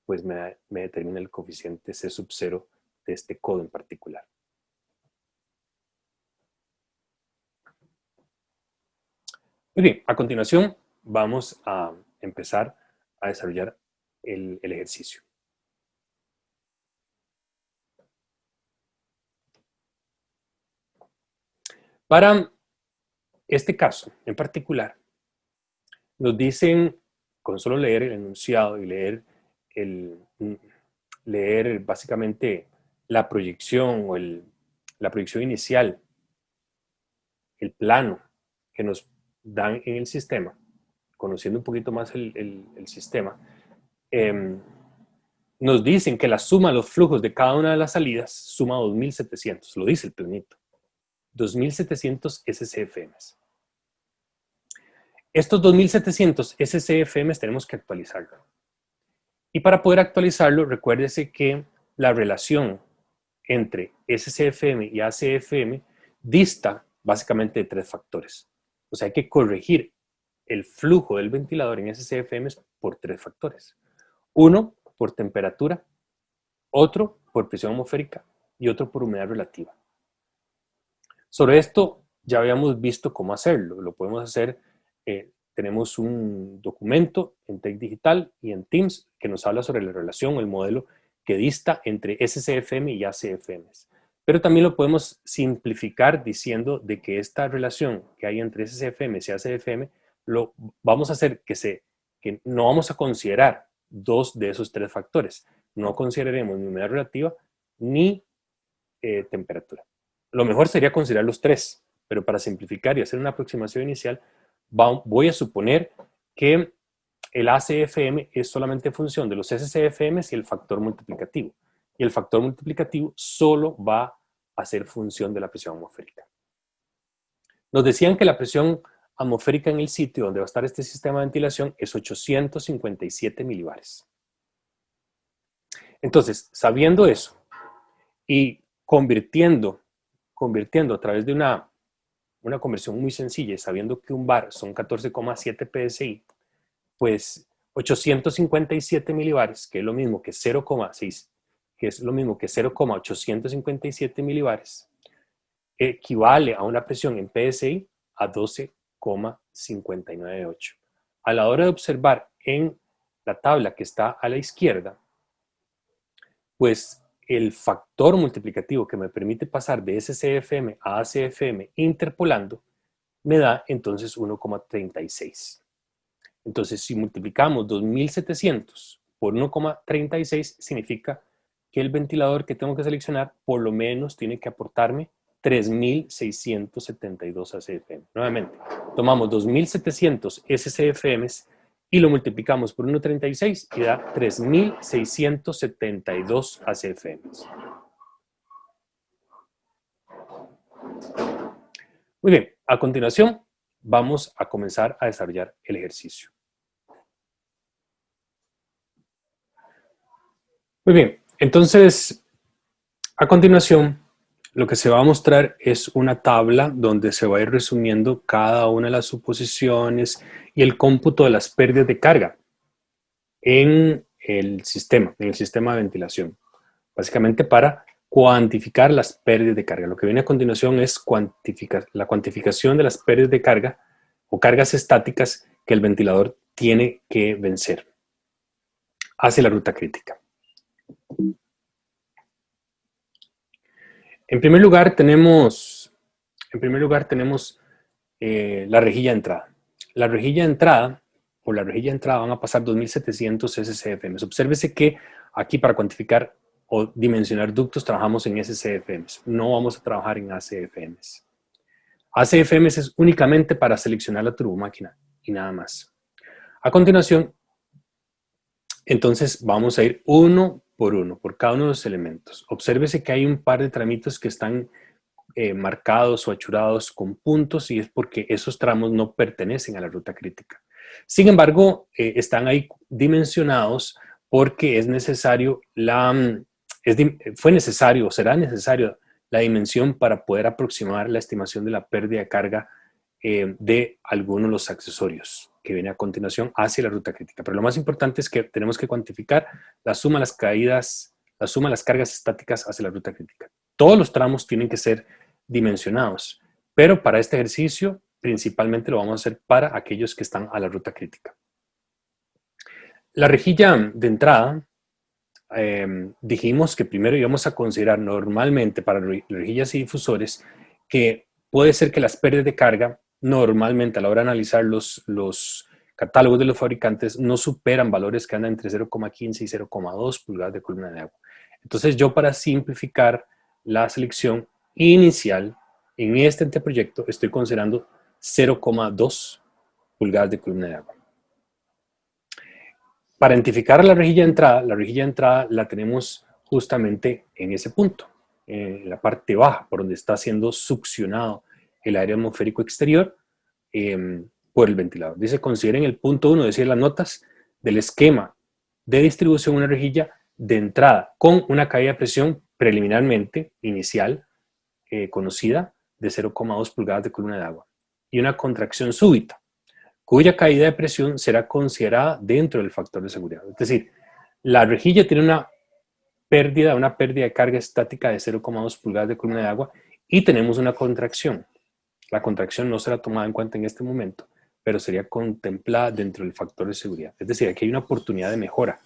pues me determina el coeficiente C sub 0 de este codo en particular. Muy bien, a continuación vamos a empezar a desarrollar el ejercicio. Para este caso en particular, nos dicen, con solo leer el enunciado y leer básicamente la proyección o la proyección inicial, el plano que nos dan en el sistema, conociendo un poquito más el sistema, nos dicen que la suma de los flujos de cada una de las salidas suma 2.700, lo dice el planito, 2.700 SCFMs. Estos 2.700 SCFMs tenemos que actualizarlo. Y para poder actualizarlo, recuérdese que la relación entre SCFM y ACFM dista básicamente de 3 factores. O sea, hay que corregir el flujo del ventilador en SCFMs por 3 factores. Uno, por temperatura, otro por presión atmosférica y otro por humedad relativa. Sobre esto ya habíamos visto cómo hacerlo. Lo podemos hacer, tenemos un documento en Tech Digital y en Teams que nos habla sobre la relación o el modelo que dista entre SCFM y ACFMs. Pero también lo podemos simplificar diciendo de que esta relación que hay entre SCFM y ACFM lo vamos a hacer que no vamos a considerar 2 de esos 3 factores. No consideraremos ni humedad relativa ni temperatura. Lo mejor sería considerar los 3, pero para simplificar y hacer una aproximación inicial, voy a suponer que el ACFM es solamente función de los SCFMs y el factor multiplicativo. Y el factor multiplicativo solo va a ser función de la presión atmosférica. Nos decían que la presión atmosférica en el sitio donde va a estar este sistema de ventilación es 857 milibares. Entonces, sabiendo eso y convirtiendo a través de una conversión muy sencilla, sabiendo que un bar son 14,7 PSI, pues 857 milibares, que es lo mismo que 0,6, que es lo mismo que 0,857 milibares, equivale a una presión en PSI a 12,598. A la hora de observar en la tabla que está a la izquierda, pues el factor multiplicativo que me permite pasar de SCFM a ACFM interpolando me da entonces 1,36. Entonces, si multiplicamos 2.700 por 1,36, significa que el ventilador que tengo que seleccionar por lo menos tiene que aportarme 3.672 ACFM. Nuevamente, tomamos 2.700 SCFMs y lo multiplicamos por 1,36 y da 3.672 ACFMs. Muy bien, a continuación vamos a comenzar a desarrollar el ejercicio. Muy bien, entonces a continuación lo que se va a mostrar es una tabla donde se va a ir resumiendo cada una de las suposiciones y el cómputo de las pérdidas de carga en el sistema de ventilación. Básicamente para cuantificar las pérdidas de carga. Lo que viene a continuación es la cuantificación de las pérdidas de carga o cargas estáticas que el ventilador tiene que vencer hacia la ruta crítica. En primer lugar tenemos la rejilla de entrada. La rejilla de entrada, por la rejilla de entrada van a pasar 2.700 SCFMs. Obsérvese que aquí para cuantificar o dimensionar ductos trabajamos en SCFMs. No vamos a trabajar en ACFMs. ACFMs es únicamente para seleccionar la turbomáquina y nada más. A continuación, entonces vamos a ir uno por cada uno de los elementos. Obsérvese que hay un par de tramitos que están marcados o achurados con puntos y es porque esos tramos no pertenecen a la ruta crítica. Sin embargo, están ahí dimensionados porque es necesario fue necesario o será necesario la dimensión para poder aproximar la estimación de la pérdida de carga de algunos de los accesorios que viene a continuación hacia la ruta crítica. Pero lo más importante es que tenemos que cuantificar la suma de las cargas estáticas hacia la ruta crítica. Todos los tramos tienen que ser dimensionados, pero para este ejercicio principalmente lo vamos a hacer para aquellos que están a la ruta crítica. La rejilla de entrada, dijimos que primero íbamos a considerar normalmente para rejillas y difusores que puede ser que las pérdidas de carga normalmente a la hora de analizar los catálogos de los fabricantes no superan valores que andan entre 0,15 y 0,2 pulgadas de columna de agua. Entonces yo, para simplificar la selección inicial en este anteproyecto, estoy considerando 0,2 pulgadas de columna de agua. Para identificar la rejilla de entrada la tenemos justamente en ese punto, en la parte baja, por donde está siendo succionado el aire atmosférico exterior por el ventilador. Dice, consideren el punto 1, decir las notas del esquema de distribución de una rejilla de entrada con una caída de presión preliminarmente inicial conocida de 0,2 pulgadas de columna de agua y una contracción súbita, cuya caída de presión será considerada dentro del factor de seguridad. Es decir, la rejilla tiene una pérdida de carga estática de 0,2 pulgadas de columna de agua y tenemos una contracción. La contracción no será tomada en cuenta en este momento, pero sería contemplada dentro del factor de seguridad. Es decir, aquí hay una oportunidad de mejora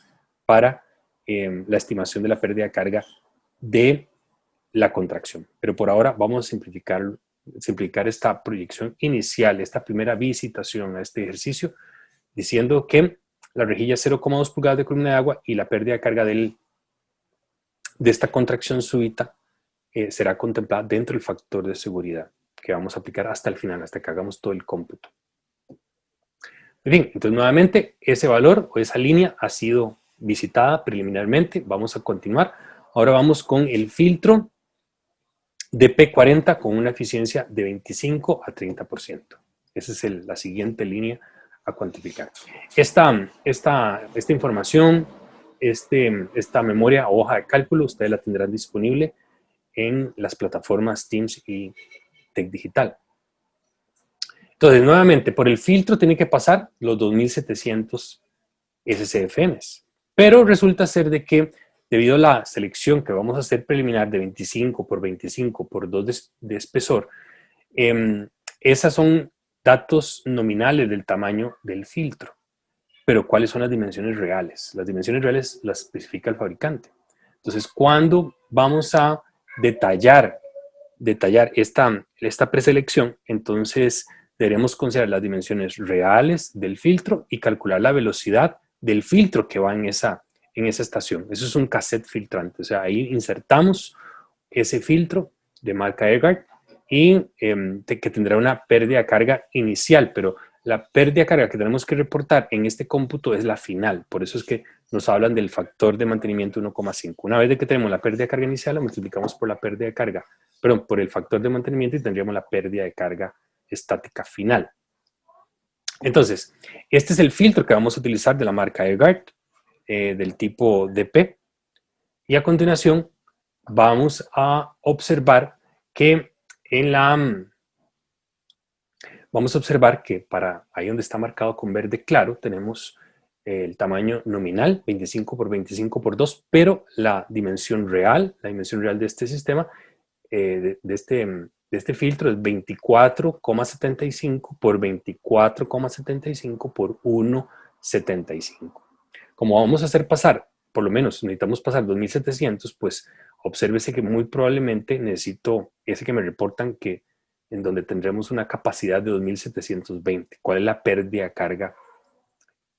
para la estimación de la pérdida de carga de la contracción. Pero por ahora vamos a simplificar esta proyección inicial, esta primera visitación a este ejercicio, diciendo que la rejilla 0,2 pulgadas de columna de agua y la pérdida de carga de esta contracción súbita será contemplada dentro del factor de seguridad que vamos a aplicar hasta el final, hasta que hagamos todo el cómputo. Bien, entonces nuevamente ese valor o esa línea ha sido visitada preliminarmente. Vamos a continuar. Ahora vamos con el filtro de P40 con una eficiencia de 25 a 30%. Esa es la siguiente línea a cuantificar. Esta información, esta memoria o hoja de cálculo, ustedes la tendrán disponible en las plataformas Teams y Tech Digital. Entonces, nuevamente, por el filtro tiene que pasar los 2.700 SCFMs. Pero resulta ser de que, debido a la selección que vamos a hacer preliminar de 25 por 25 por 2 de espesor, esas son datos nominales del tamaño del filtro. Pero ¿cuáles son las dimensiones reales? Las dimensiones reales las especifica el fabricante. Entonces, cuando vamos a detallar esta preselección, entonces deberíamos considerar las dimensiones reales del filtro y calcular la velocidad del filtro que va en esa estación. Eso es un cassette filtrante, o sea, ahí insertamos ese filtro de marca Eggard y que tendrá una pérdida de carga inicial, pero la pérdida de carga que tenemos que reportar en este cómputo es la final. Por eso es que nos hablan del factor de mantenimiento 1,5. Una vez de que tenemos la pérdida de carga inicial, lo multiplicamos por la pérdida de carga, perdón, por el factor de mantenimiento y tendríamos la pérdida de carga estática final. Entonces, este es el filtro que vamos a utilizar de la marca Eggard, del tipo DP. Y a continuación vamos a observar que vamos a observar que para ahí donde está marcado con verde claro tenemos el tamaño nominal 25 por 25 por 2, pero la dimensión real de este sistema, de este filtro es 24,75 por 24,75 por 1,75. Como vamos a hacer pasar, por lo menos necesitamos pasar 2700, pues obsérvese que muy probablemente necesito ese que me reportan que en donde tendremos una capacidad de 2720. ¿Cuál es la pérdida de carga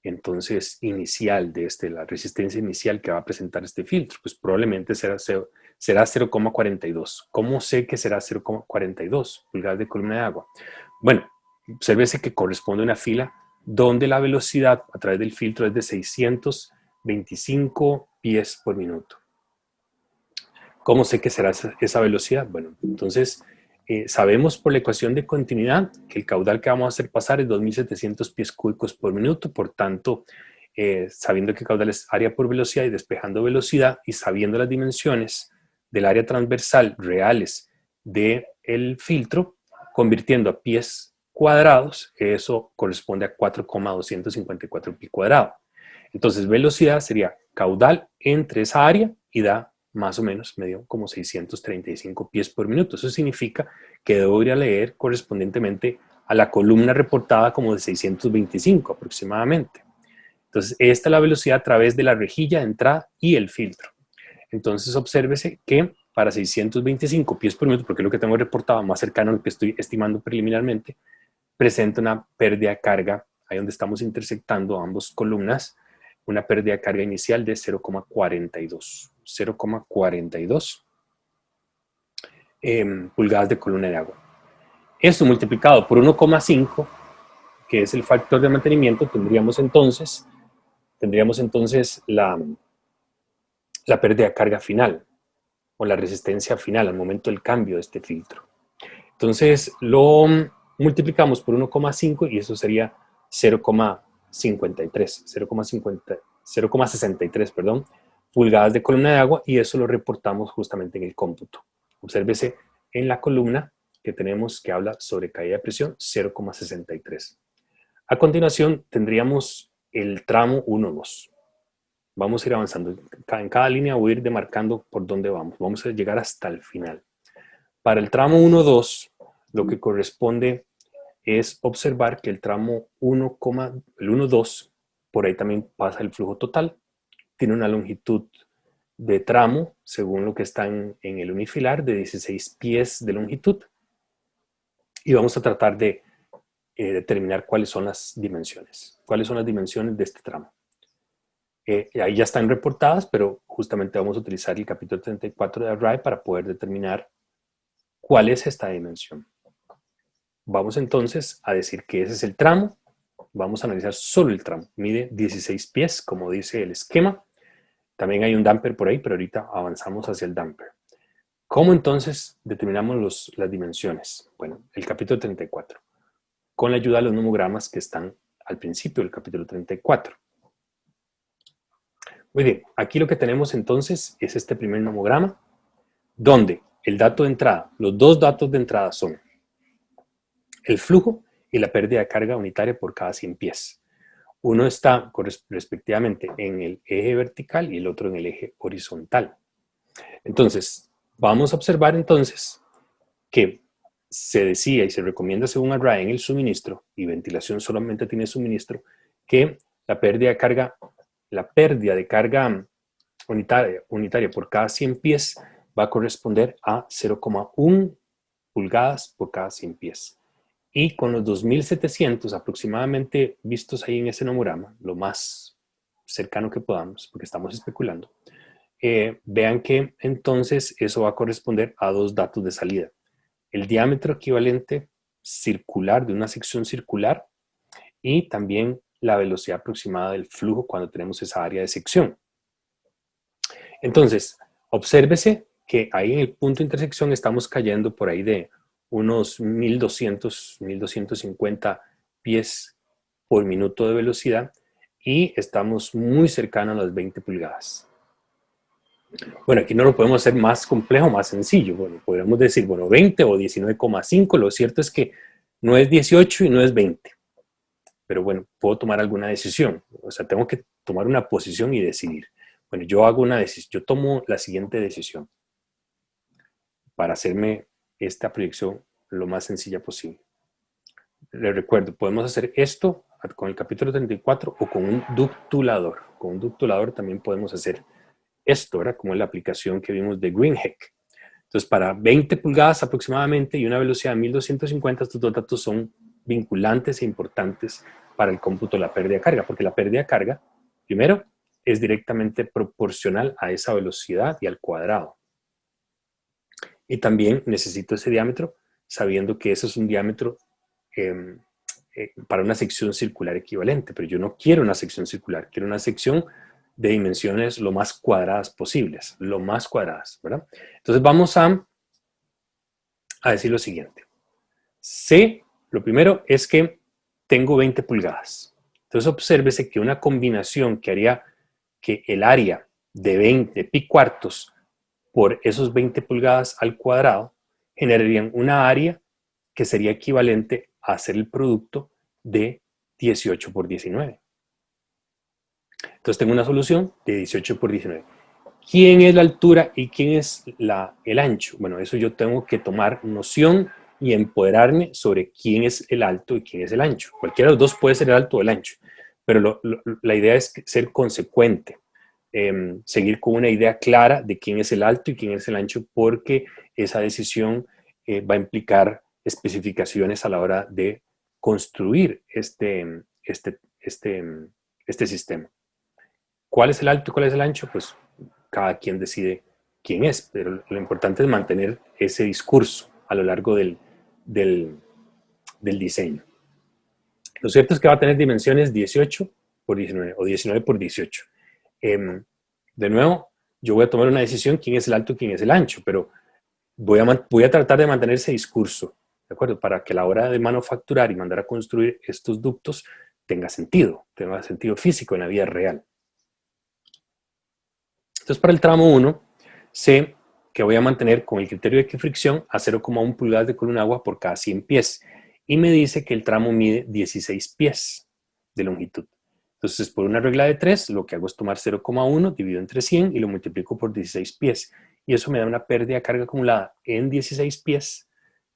entonces inicial de la resistencia inicial que va a presentar este filtro? Pues probablemente será 0,42. ¿Cómo sé que será 0,42 pulgadas de columna de agua? Bueno, obsérvese que corresponde a una fila donde la velocidad a través del filtro es de 625 pies por minuto. ¿Cómo sé que será esa velocidad? Bueno, entonces sabemos por la ecuación de continuidad que el caudal que vamos a hacer pasar es 2.700 pies cúbicos por minuto. Por tanto, sabiendo que el caudal es área por velocidad y despejando velocidad y sabiendo las dimensiones del área transversal reales del filtro, convirtiendo a pies cuadrados, eso corresponde a 4,254 pi cuadrado. Entonces, velocidad sería caudal entre esa área y da más o menos, me dio como 635 pies por minuto. Eso significa que debo ir a leer correspondientemente a la columna reportada como de 625 aproximadamente. Entonces, esta es la velocidad a través de la rejilla de entrada y el filtro. Entonces, obsérvese que para 625 pies por minuto, porque es lo que tengo reportado más cercano a lo que estoy estimando preliminarmente, presenta una pérdida de carga, ahí donde estamos intersectando ambas columnas, una pérdida de carga inicial de 0,42. 0,42 pulgadas de columna de agua. Esto multiplicado por 1,5, que es el factor de mantenimiento, tendríamos entonces la pérdida de carga final o la resistencia final al momento del cambio de este filtro. Entonces lo multiplicamos por 1,5 y eso sería 0,63 pulgadas de columna de agua, y eso lo reportamos justamente en el cómputo. Obsérvese en la columna que tenemos que habla sobre caída de presión, 0,63. A continuación tendríamos el tramo 1-2. Vamos a ir avanzando. En cada línea voy a ir demarcando por dónde vamos. Vamos a llegar hasta el final. Para el tramo 1-2, lo que corresponde es observar que el tramo 1,2, por ahí también pasa el flujo total, tiene una longitud de tramo, según lo que está en el unifilar, de 16 pies de longitud. Y vamos a tratar de determinar cuáles son las dimensiones. ¿Cuáles son las dimensiones de este tramo? Ahí ya están reportadas, pero justamente vamos a utilizar el capítulo 34 de Array para poder determinar cuál es esta dimensión. Vamos entonces a decir que ese es el tramo. Vamos a analizar solo el tramo. Mide 16 pies, como dice el esquema. También hay un damper por ahí, pero ahorita avanzamos hacia el damper. ¿Cómo entonces determinamos las dimensiones? Bueno, el capítulo 34. Con la ayuda de los nomogramas que están al principio del capítulo 34. Muy bien, aquí lo que tenemos entonces es este primer nomograma, donde el dato de entrada, los dos datos de entrada son el flujo y la pérdida de carga unitaria por cada 100 pies. Uno está respectivamente en el eje vertical y el otro en el eje horizontal. Entonces, vamos a observar entonces que se decía y se recomienda según Array en el suministro, y ventilación solamente tiene suministro, que la pérdida de carga unitaria por cada 100 pies va a corresponder a 0,1 pulgadas por cada 100 pies. Y con los 2700 aproximadamente vistos ahí en ese nomograma, lo más cercano que podamos, porque estamos especulando, vean que entonces eso va a corresponder a dos datos de salida. El diámetro equivalente circular de una sección circular y también la velocidad aproximada del flujo cuando tenemos esa área de sección. Entonces, obsérvese que ahí en el punto de intersección estamos cayendo por ahí de unos 1200, 1250 pies por minuto de velocidad y estamos muy cercanos a las 20 pulgadas. Bueno, aquí no lo podemos hacer más complejo, más sencillo. Bueno, podríamos decir, bueno, 20 o 19,5. Lo cierto es que no es 18 y no es 20. Pero bueno, puedo tomar alguna decisión. O sea, tengo que tomar una posición y decidir. Bueno, yo hago una decisión. Yo tomo la siguiente decisión para hacerme esta proyección lo más sencilla posible. Les recuerdo, podemos hacer esto con el capítulo 34 o con un ductulador. Con un ductulador también podemos hacer esto, ¿verdad? Como la aplicación que vimos de Greenheck. Entonces, para 20 pulgadas aproximadamente y una velocidad de 1250, estos dos datos son vinculantes e importantes para el cómputo de la pérdida de carga, porque la pérdida de carga, primero, es directamente proporcional a esa velocidad y al cuadrado. Y también necesito ese diámetro, sabiendo que ese es un diámetro para una sección circular equivalente, pero yo no quiero una sección circular, quiero una sección de dimensiones lo más cuadradas posibles, lo más cuadradas, ¿verdad? Entonces vamos a decir lo siguiente. C, lo primero es que tengo 20 pulgadas. Entonces obsérvese que una combinación que haría que el área de 20 pi cuartos por esos 20 pulgadas al cuadrado generarían una área que sería equivalente a hacer el producto de 18 por 19. Entonces tengo una solución de 18 por 19. ¿Quién es la altura y quién es el ancho? Bueno, eso yo tengo que tomar noción y empoderarme sobre quién es el alto y quién es el ancho. Cualquiera de los dos puede ser el alto o el ancho, pero la idea es ser consecuente, seguir con una idea clara de quién es el alto y quién es el ancho, porque esa decisión va a implicar especificaciones a la hora de construir este sistema. ¿Cuál es el alto y cuál es el ancho? Pues cada quien decide quién es, pero lo importante es mantener ese discurso a lo largo del diseño. Lo cierto es que va a tener dimensiones 18 por 19 o 19 por 18. De nuevo, yo voy a tomar una decisión quién es el alto y quién es el ancho, pero voy a tratar de mantener ese discurso, ¿de acuerdo? Para que a la hora de manufacturar y mandar a construir estos ductos tenga sentido físico en la vida real. Entonces, para el tramo 1, sé que voy a mantener con el criterio de equifricción a 0,1 pulgadas de columna de agua por cada 100 pies. Y me dice que el tramo mide 16 pies de longitud. Entonces, por una regla de 3, lo que hago es tomar 0,1, divido entre 100 y lo multiplico por 16 pies. Y eso me da una pérdida de carga acumulada en 16 pies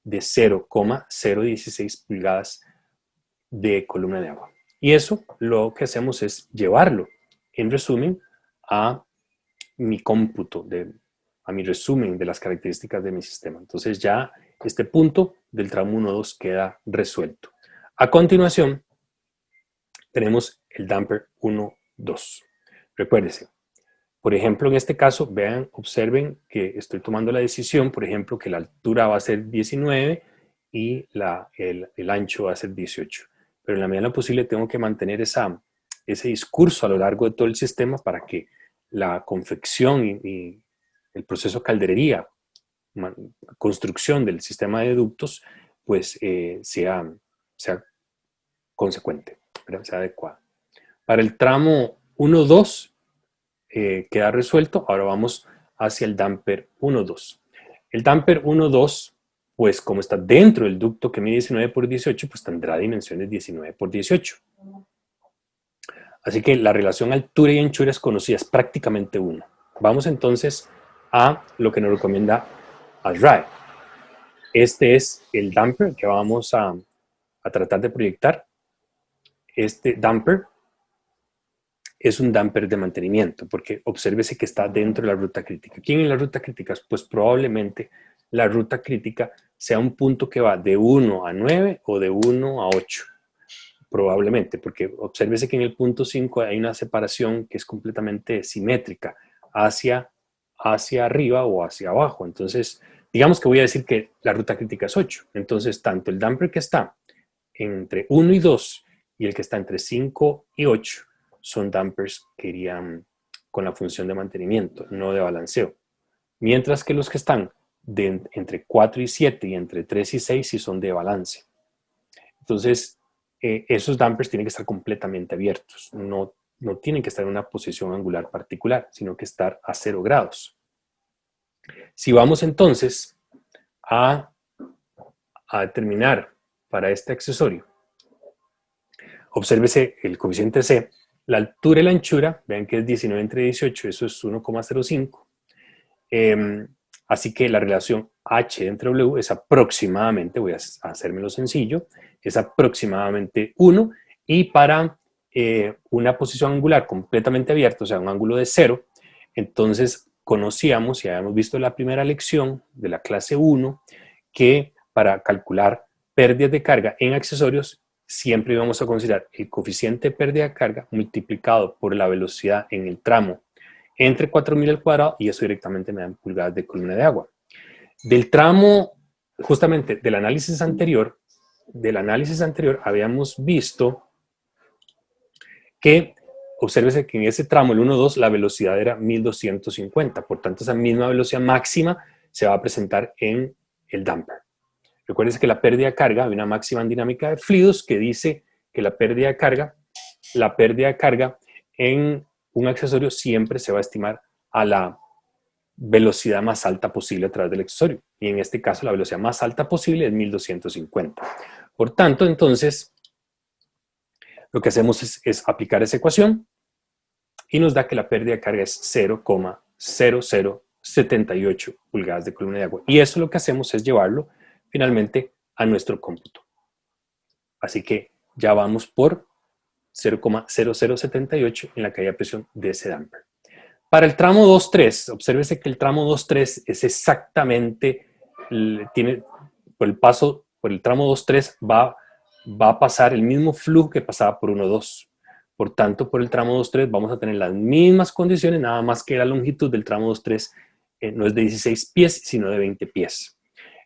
de 0,016 pulgadas de columna de agua. Y eso lo que hacemos es llevarlo, en resumen, a mi cómputo, a mi resumen de las características de mi sistema. Entonces ya este punto del tramo 1-2 queda resuelto. A continuación, tenemos el damper 1-2. Recuérdense, por ejemplo, en este caso, vean, observen que estoy tomando la decisión, por ejemplo, que la altura va a ser 19 y el ancho va a ser 18. Pero en la medida de lo posible tengo que mantener ese discurso a lo largo de todo el sistema para que la confección y el proceso calderería, construcción del sistema de ductos, pues sea consecuente, ¿verdad? Sea adecuado. Para el tramo 1-2 queda resuelto. Ahora vamos hacia el damper 1-2. El damper 1-2, pues como está dentro del ducto que mide 19 por 18, pues tendrá dimensiones 19 por 18. Así que la relación altura y anchura es conocida, es prácticamente 1. Vamos entonces a lo que nos recomienda ASRAE. Este es el damper que vamos a tratar de proyectar. Este damper es un damper de mantenimiento, porque obsérvese que está dentro de la ruta crítica. ¿Quién es la ruta crítica? Pues probablemente la ruta crítica sea un punto que va de 1 a 9 o de 1 a 8, probablemente, porque obsérvese que en el punto 5 hay una separación que es completamente simétrica hacia arriba o hacia abajo. Entonces, digamos que voy a decir que la ruta crítica es 8. Entonces, tanto el damper que está entre 1 y 2 y el que está entre 5 y 8 son dampers que irían con la función de mantenimiento, no de balanceo. Mientras que los que están entre 4 y 7 y entre 3 y 6 sí son de balance. Entonces, esos dampers tienen que estar completamente abiertos. No tienen que estar en una posición angular particular, sino que estar a 0 grados. Si vamos entonces a determinar para este accesorio, obsérvese el coeficiente C, la altura y la anchura, vean que es 19 entre 18, eso es 1,05. Así que la relación H entre W es aproximadamente, voy a hacérmelo sencillo, es aproximadamente 1, y para una posición angular completamente abierta, o sea, un ángulo de 0, entonces conocíamos y habíamos visto en la primera lección de la clase 1 que para calcular pérdidas de carga en accesorios siempre íbamos a considerar el coeficiente de pérdida de carga multiplicado por la velocidad en el tramo entre 4000 al cuadrado, y eso directamente me dan pulgadas de columna de agua. Del tramo, justamente del análisis anterior, habíamos visto que, obsérvese que en ese tramo, el 1-2, la velocidad era 1250, por tanto esa misma velocidad máxima se va a presentar en el damper. Recuerden que la pérdida de carga, hay una máxima en dinámica de fluidos que dice que la pérdida de carga en un accesorio siempre se va a estimar a la velocidad más alta posible a través del accesorio. Y en este caso la velocidad más alta posible es 1250. Por tanto, entonces, lo que hacemos es aplicar esa ecuación y nos da que la pérdida de carga es 0,0078 pulgadas de columna de agua. Y eso lo que hacemos es llevarlo finalmente a nuestro cómputo. Así que ya vamos por 0,0078 en la caída de presión de ese damper. Para el tramo 2.3, obsérvese que el tramo 2.3 es exactamente, por el tramo 2.3 va a pasar el mismo flujo que pasaba por 1.2. Por tanto, por el tramo 2.3 vamos a tener las mismas condiciones, nada más que la longitud del tramo 2.3 no es de 16 pies, sino de 20 pies.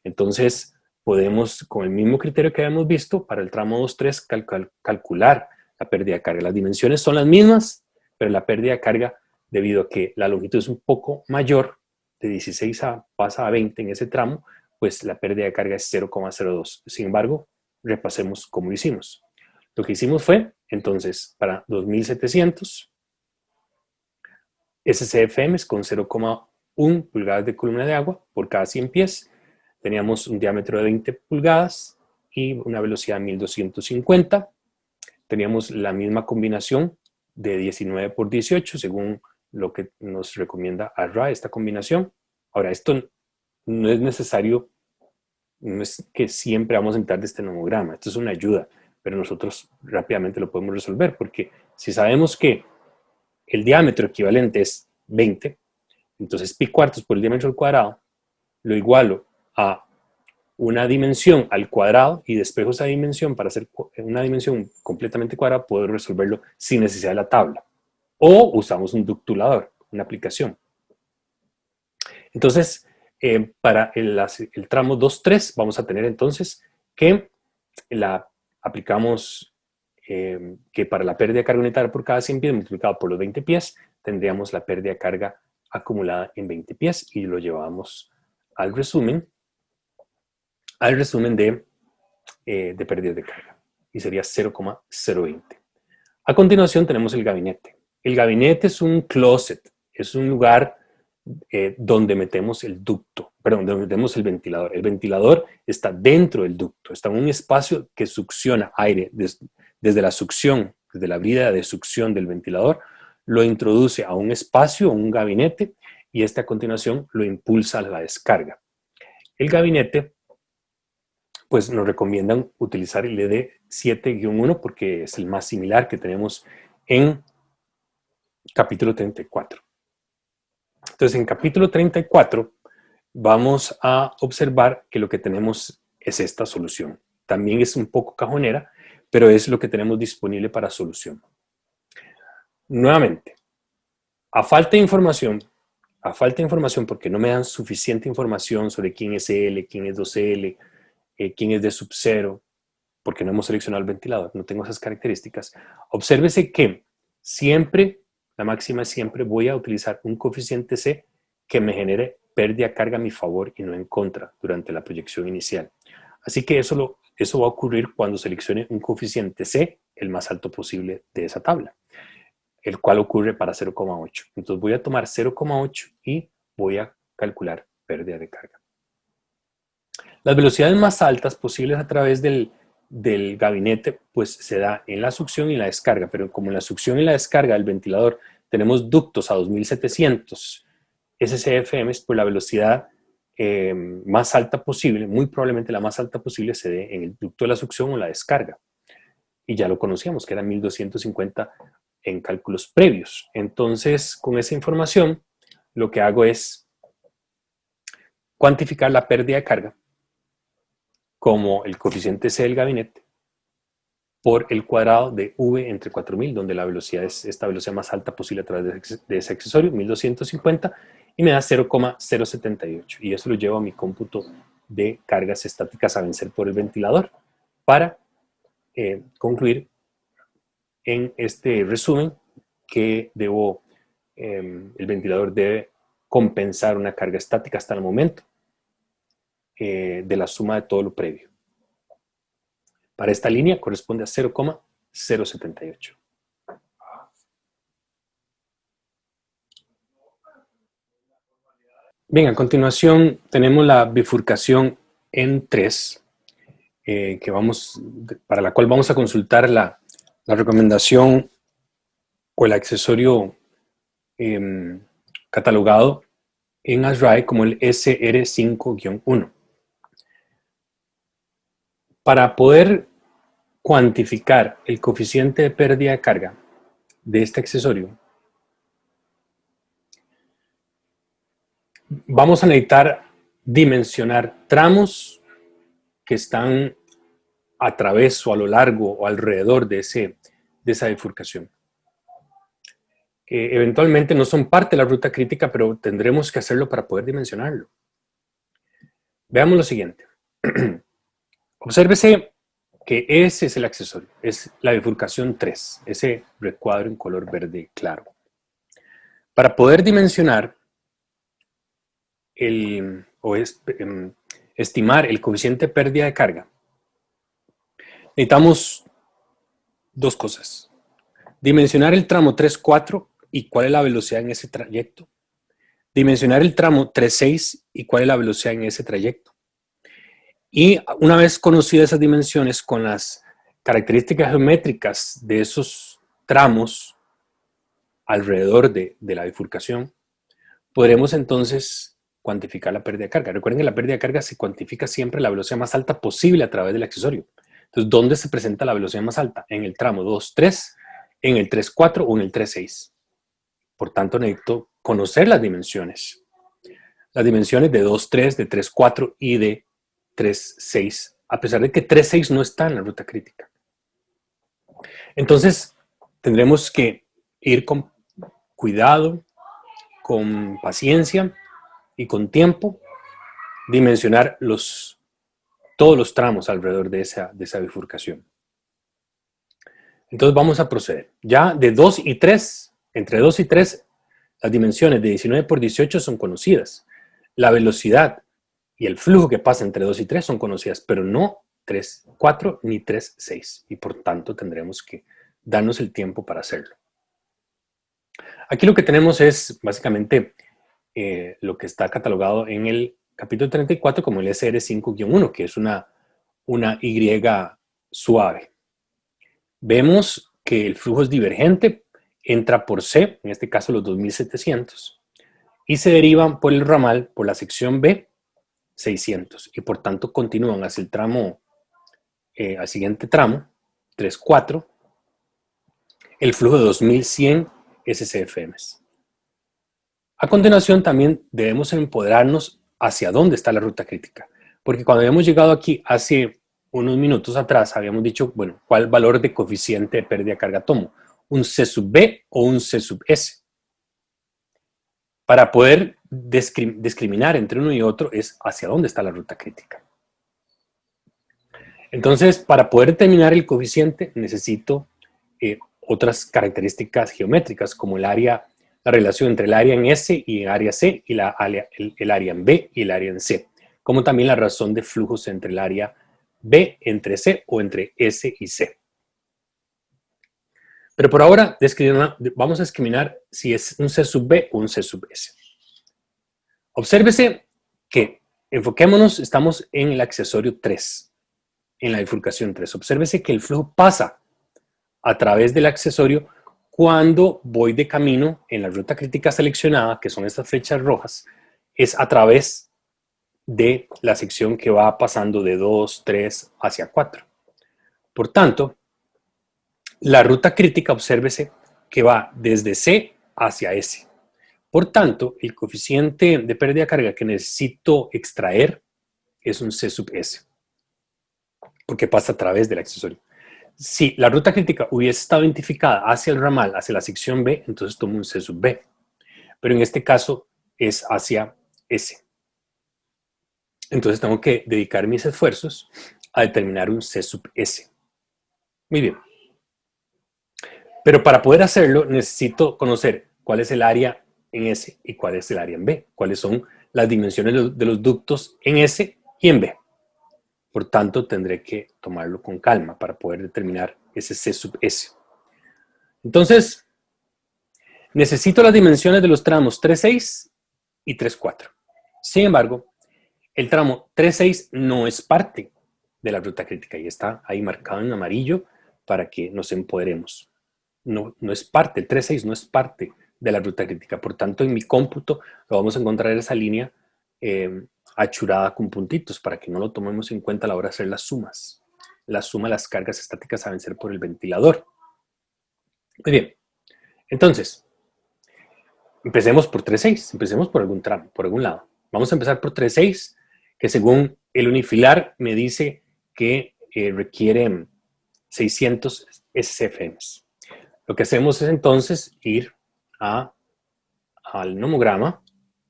Entonces, podemos, con el mismo criterio que habíamos visto, para el tramo 2.3 calcular la pérdida de carga. Las dimensiones son las mismas, pero la pérdida de carga, debido a que la longitud es un poco mayor, de 16 pasa a 20 en ese tramo, pues la pérdida de carga es 0,02. Sin embargo, repasemos cómo lo hicimos. Lo que hicimos fue, entonces, para 2700 SCFM con 0,1 pulgadas de columna de agua por cada 100 pies, teníamos un diámetro de 20 pulgadas y una velocidad de 1250. Teníamos la misma combinación de 19 por 18, según lo que nos recomienda ARRA, esta combinación. Ahora, esto no es necesario, no es que siempre vamos a entrar de este nomograma, esto es una ayuda, pero nosotros rápidamente lo podemos resolver, porque si sabemos que el diámetro equivalente es 20, entonces pi cuartos por el diámetro al cuadrado, lo igualo a una dimensión al cuadrado y despejo esa dimensión para hacer una dimensión completamente cuadrada, puedo resolverlo sin necesidad de la tabla. O usamos un ductulador, una aplicación. Entonces, para el tramo 2.3 vamos a tener entonces que aplicamos que para la pérdida de carga unitaria por cada 100 pies multiplicado por los 20 pies, tendríamos la pérdida de carga acumulada en 20 pies y lo llevamos al resumen de pérdidas de carga y sería 0,020. A continuación tenemos el gabinete. El gabinete es un closet, es un lugar donde metemos el ducto, perdón, donde metemos el ventilador. El ventilador está dentro del ducto, está en un espacio que succiona aire desde la succión, desde la brida de succión del ventilador, lo introduce a un espacio, un gabinete, y este a continuación lo impulsa a la descarga. El gabinete, pues nos recomiendan utilizar el ED7-1 porque es el más similar que tenemos en capítulo 34. Entonces, en capítulo 34 vamos a observar que lo que tenemos es esta solución. También es un poco cajonera, pero es lo que tenemos disponible para solución. Nuevamente, a falta de información porque no me dan suficiente información sobre quién es L, quién es 2L, quién es de sub 0, porque no hemos seleccionado el ventilador, no tengo esas características. Obsérvese que siempre, la máxima es siempre, voy a utilizar un coeficiente C que me genere pérdida de carga a mi favor y no en contra durante la proyección inicial. Así que eso va a ocurrir cuando seleccione un coeficiente C, el más alto posible de esa tabla, el cual ocurre para 0,8. Entonces voy a tomar 0,8 y voy a calcular pérdida de carga. Las velocidades más altas posibles a través del gabinete pues se da en la succión y la descarga, pero como en la succión y la descarga del ventilador tenemos ductos a 2700 SCFM, pues la velocidad más alta posible, muy probablemente la más alta posible, se dé en el ducto de la succión o la descarga. Y ya lo conocíamos, que era 1250 en cálculos previos. Entonces, con esa información, lo que hago es cuantificar la pérdida de carga como el coeficiente C del gabinete por el cuadrado de V entre 4000, donde la velocidad es esta velocidad más alta posible a través de ese accesorio, 1250, y me da 0,078. Y eso lo llevo a mi cómputo de cargas estáticas a vencer por el ventilador para concluir en este resumen que el ventilador debe compensar una carga estática hasta el momento de la suma de todo lo previo. Para esta línea corresponde a 0,078. Bien, a continuación tenemos la bifurcación en 3, para la cual vamos a consultar la recomendación o el accesorio catalogado en ASRAE como el SR5-1. Para poder cuantificar el coeficiente de pérdida de carga de este accesorio, vamos a necesitar dimensionar tramos que están a través o a lo largo o alrededor de esa bifurcación. Eventualmente no son parte de la ruta crítica, pero tendremos que hacerlo para poder dimensionarlo. Veamos lo siguiente. Obsérvese que ese es el accesorio, es la bifurcación 3, ese recuadro en color verde claro. Para poder dimensionar estimar el coeficiente de pérdida de carga, necesitamos dos cosas. Dimensionar el tramo 3,4 y cuál es la velocidad en ese trayecto. Dimensionar el tramo 3,6 y cuál es la velocidad en ese trayecto. Y una vez conocidas esas dimensiones con las características geométricas de esos tramos alrededor de la bifurcación, podremos entonces cuantificar la pérdida de carga. Recuerden que la pérdida de carga se cuantifica siempre la velocidad más alta posible a través del accesorio. Entonces, ¿dónde se presenta la velocidad más alta? En el tramo 2,3, en el 3,4 o en el 3,6. Por tanto, necesito conocer las dimensiones. Las dimensiones de 2,3, de 3,4 y de 3,6, a pesar de que 3,6 no está en la ruta crítica. Entonces, tendremos que ir con cuidado, con paciencia y con tiempo, dimensionar todos los tramos alrededor de esa bifurcación. Entonces vamos a proceder. Ya de 2 y 3, entre 2 y 3, las dimensiones de 19 por 18 son conocidas. La velocidad y el flujo que pasa entre 2 y 3 son conocidas, pero no 3,4 ni 3,6. Y por tanto tendremos que darnos el tiempo para hacerlo. Aquí lo que tenemos es básicamente lo que está catalogado en el capítulo 34 como el SR5-1, que es una Y suave. Vemos que el flujo es divergente, entra por C, en este caso los 2700, y se derivan por el ramal, por la sección B, 600, y por tanto continúan hacia el tramo, al siguiente tramo, 3,4, el flujo de 2100 SCFM. A continuación también debemos empoderarnos hacia dónde está la ruta crítica. Porque cuando habíamos llegado aquí hace unos minutos atrás, habíamos dicho, bueno, ¿cuál valor de coeficiente de pérdida de carga tomo? ¿Un C sub B o un C sub S? Para poder discriminar entre uno y otro es hacia dónde está la ruta crítica. Entonces, para poder determinar el coeficiente necesito otras características geométricas como el área, la relación entre el área en S y el área C y el área en B y el área en C, como también la razón de flujos entre el área B entre C o entre S y C. Pero por ahora vamos a discriminar si es un C sub B o un C sub S. Obsérvese que, enfoquémonos, estamos en el accesorio 3, en la bifurcación 3. Obsérvese que el flujo pasa a través del accesorio cuando voy de camino en la ruta crítica seleccionada, que son estas flechas rojas, es a través de la sección que va pasando de 2, 3 hacia 4. Por tanto, la ruta crítica, obsérvese que va desde C hacia S. Por tanto, el coeficiente de pérdida de carga que necesito extraer es un C sub S, porque pasa a través del accesorio. Si la ruta crítica hubiese estado identificada hacia el ramal, hacia la sección B, entonces tomo un C sub B. Pero en este caso es hacia S. Entonces tengo que dedicar mis esfuerzos a determinar un C sub S. Muy bien. Pero para poder hacerlo necesito conocer cuál es el área en S y cuál es el área en B. Cuáles son las dimensiones de los ductos en S y en B. Por tanto, tendré que tomarlo con calma para poder determinar ese C sub S. Entonces, necesito las dimensiones de los tramos 3.6 y 3.4. Sin embargo, el tramo 3.6 no es parte de la ruta crítica y está ahí marcado en amarillo para que nos empoderemos. No es parte, el 3.6 no es parte de la ruta crítica. Por tanto, en mi cómputo lo vamos a encontrar en esa línea achurada con puntitos para que no lo tomemos en cuenta a la hora de hacer las sumas. La suma de las cargas estáticas a vencer por el ventilador. Muy bien. Entonces, empecemos por 3.6. Empecemos por algún tramo, por algún lado. Vamos a empezar por 3.6, que según el unifilar me dice que requiere 600 SCFMs. Lo que hacemos es entonces ir al nomograma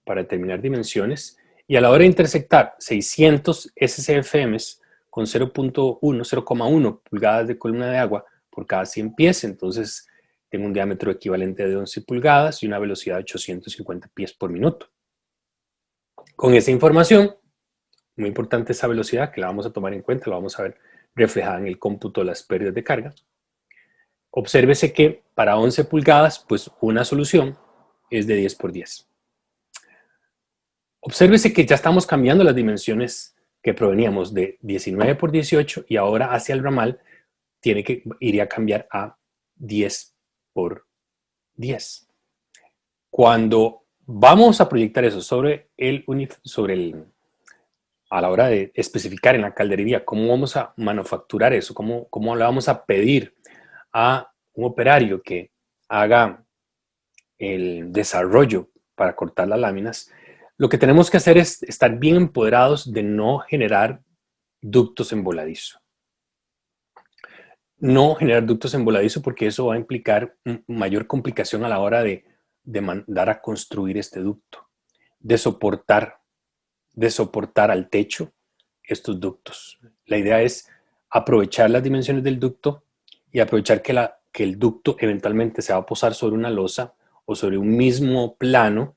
para determinar dimensiones y a la hora de intersectar 600 SCFMs con 0.1 pulgadas de columna de agua por cada 100 pies, entonces tengo un diámetro equivalente de 11 pulgadas y una velocidad de 850 pies por minuto. Con esa información, muy importante esa velocidad que la vamos a tomar en cuenta, la vamos a ver reflejada en el cómputo de las pérdidas de carga. Obsérvese que para 11 pulgadas, pues una solución es de 10 por 10. Obsérvese que ya estamos cambiando las dimensiones que proveníamos de 19 por 18 y ahora hacia el ramal iría a cambiar a 10 por 10. Cuando vamos a proyectar eso a la hora de especificar en la calderería cómo vamos a manufacturar eso, cómo le vamos a pedir a un operario que haga el desarrollo para cortar las láminas, lo que tenemos que hacer es estar bien empoderados de no generar ductos en voladizo. No generar ductos en voladizo porque eso va a implicar mayor complicación a la hora de mandar a construir este ducto, de soportar al techo estos ductos. La idea es aprovechar las dimensiones del ducto y aprovechar que el ducto eventualmente se va a posar sobre una losa o sobre un mismo plano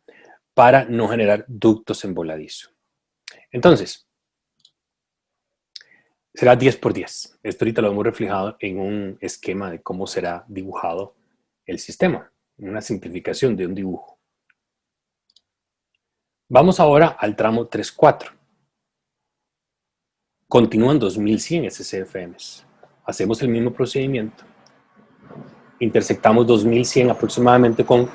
para no generar ductos en voladizo. Entonces, será 10 por 10. Esto ahorita lo hemos reflejado en un esquema de cómo será dibujado el sistema, una simplificación de un dibujo. Vamos ahora al tramo 3.4. Continúan 2100 SCFMs. Hacemos el mismo procedimiento. Intersectamos 2100 aproximadamente con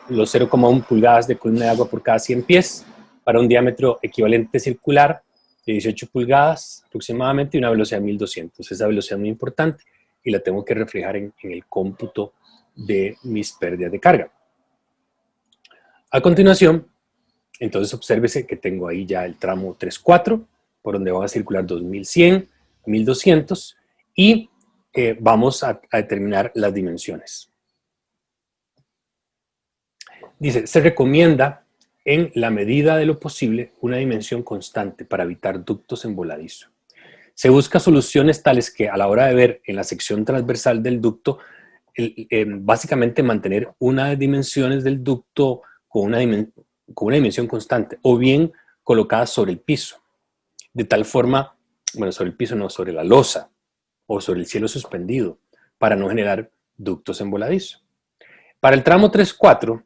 los 0,1 pulgadas de columna de agua por cada 100 pies para un diámetro equivalente circular de 18 pulgadas aproximadamente y una velocidad de 1200. Esa velocidad es muy importante y la tengo que reflejar en el cómputo de mis pérdidas de carga. A continuación, Entonces obsérvese que tengo ahí ya el tramo 3-4, por donde van a circular 2100, 1200 y vamos a determinar las dimensiones. Dice, se recomienda en la medida de lo posible una dimensión constante para evitar ductos en voladizo. Se busca soluciones tales que a la hora de ver en la sección transversal del ducto, básicamente mantener una de dimensiones del ducto con una dimensión constante o bien colocadas sobre el piso. De tal forma, bueno, sobre el piso no, sobre la losa o sobre el cielo suspendido para no generar ductos en voladizo. Para el tramo 3-4,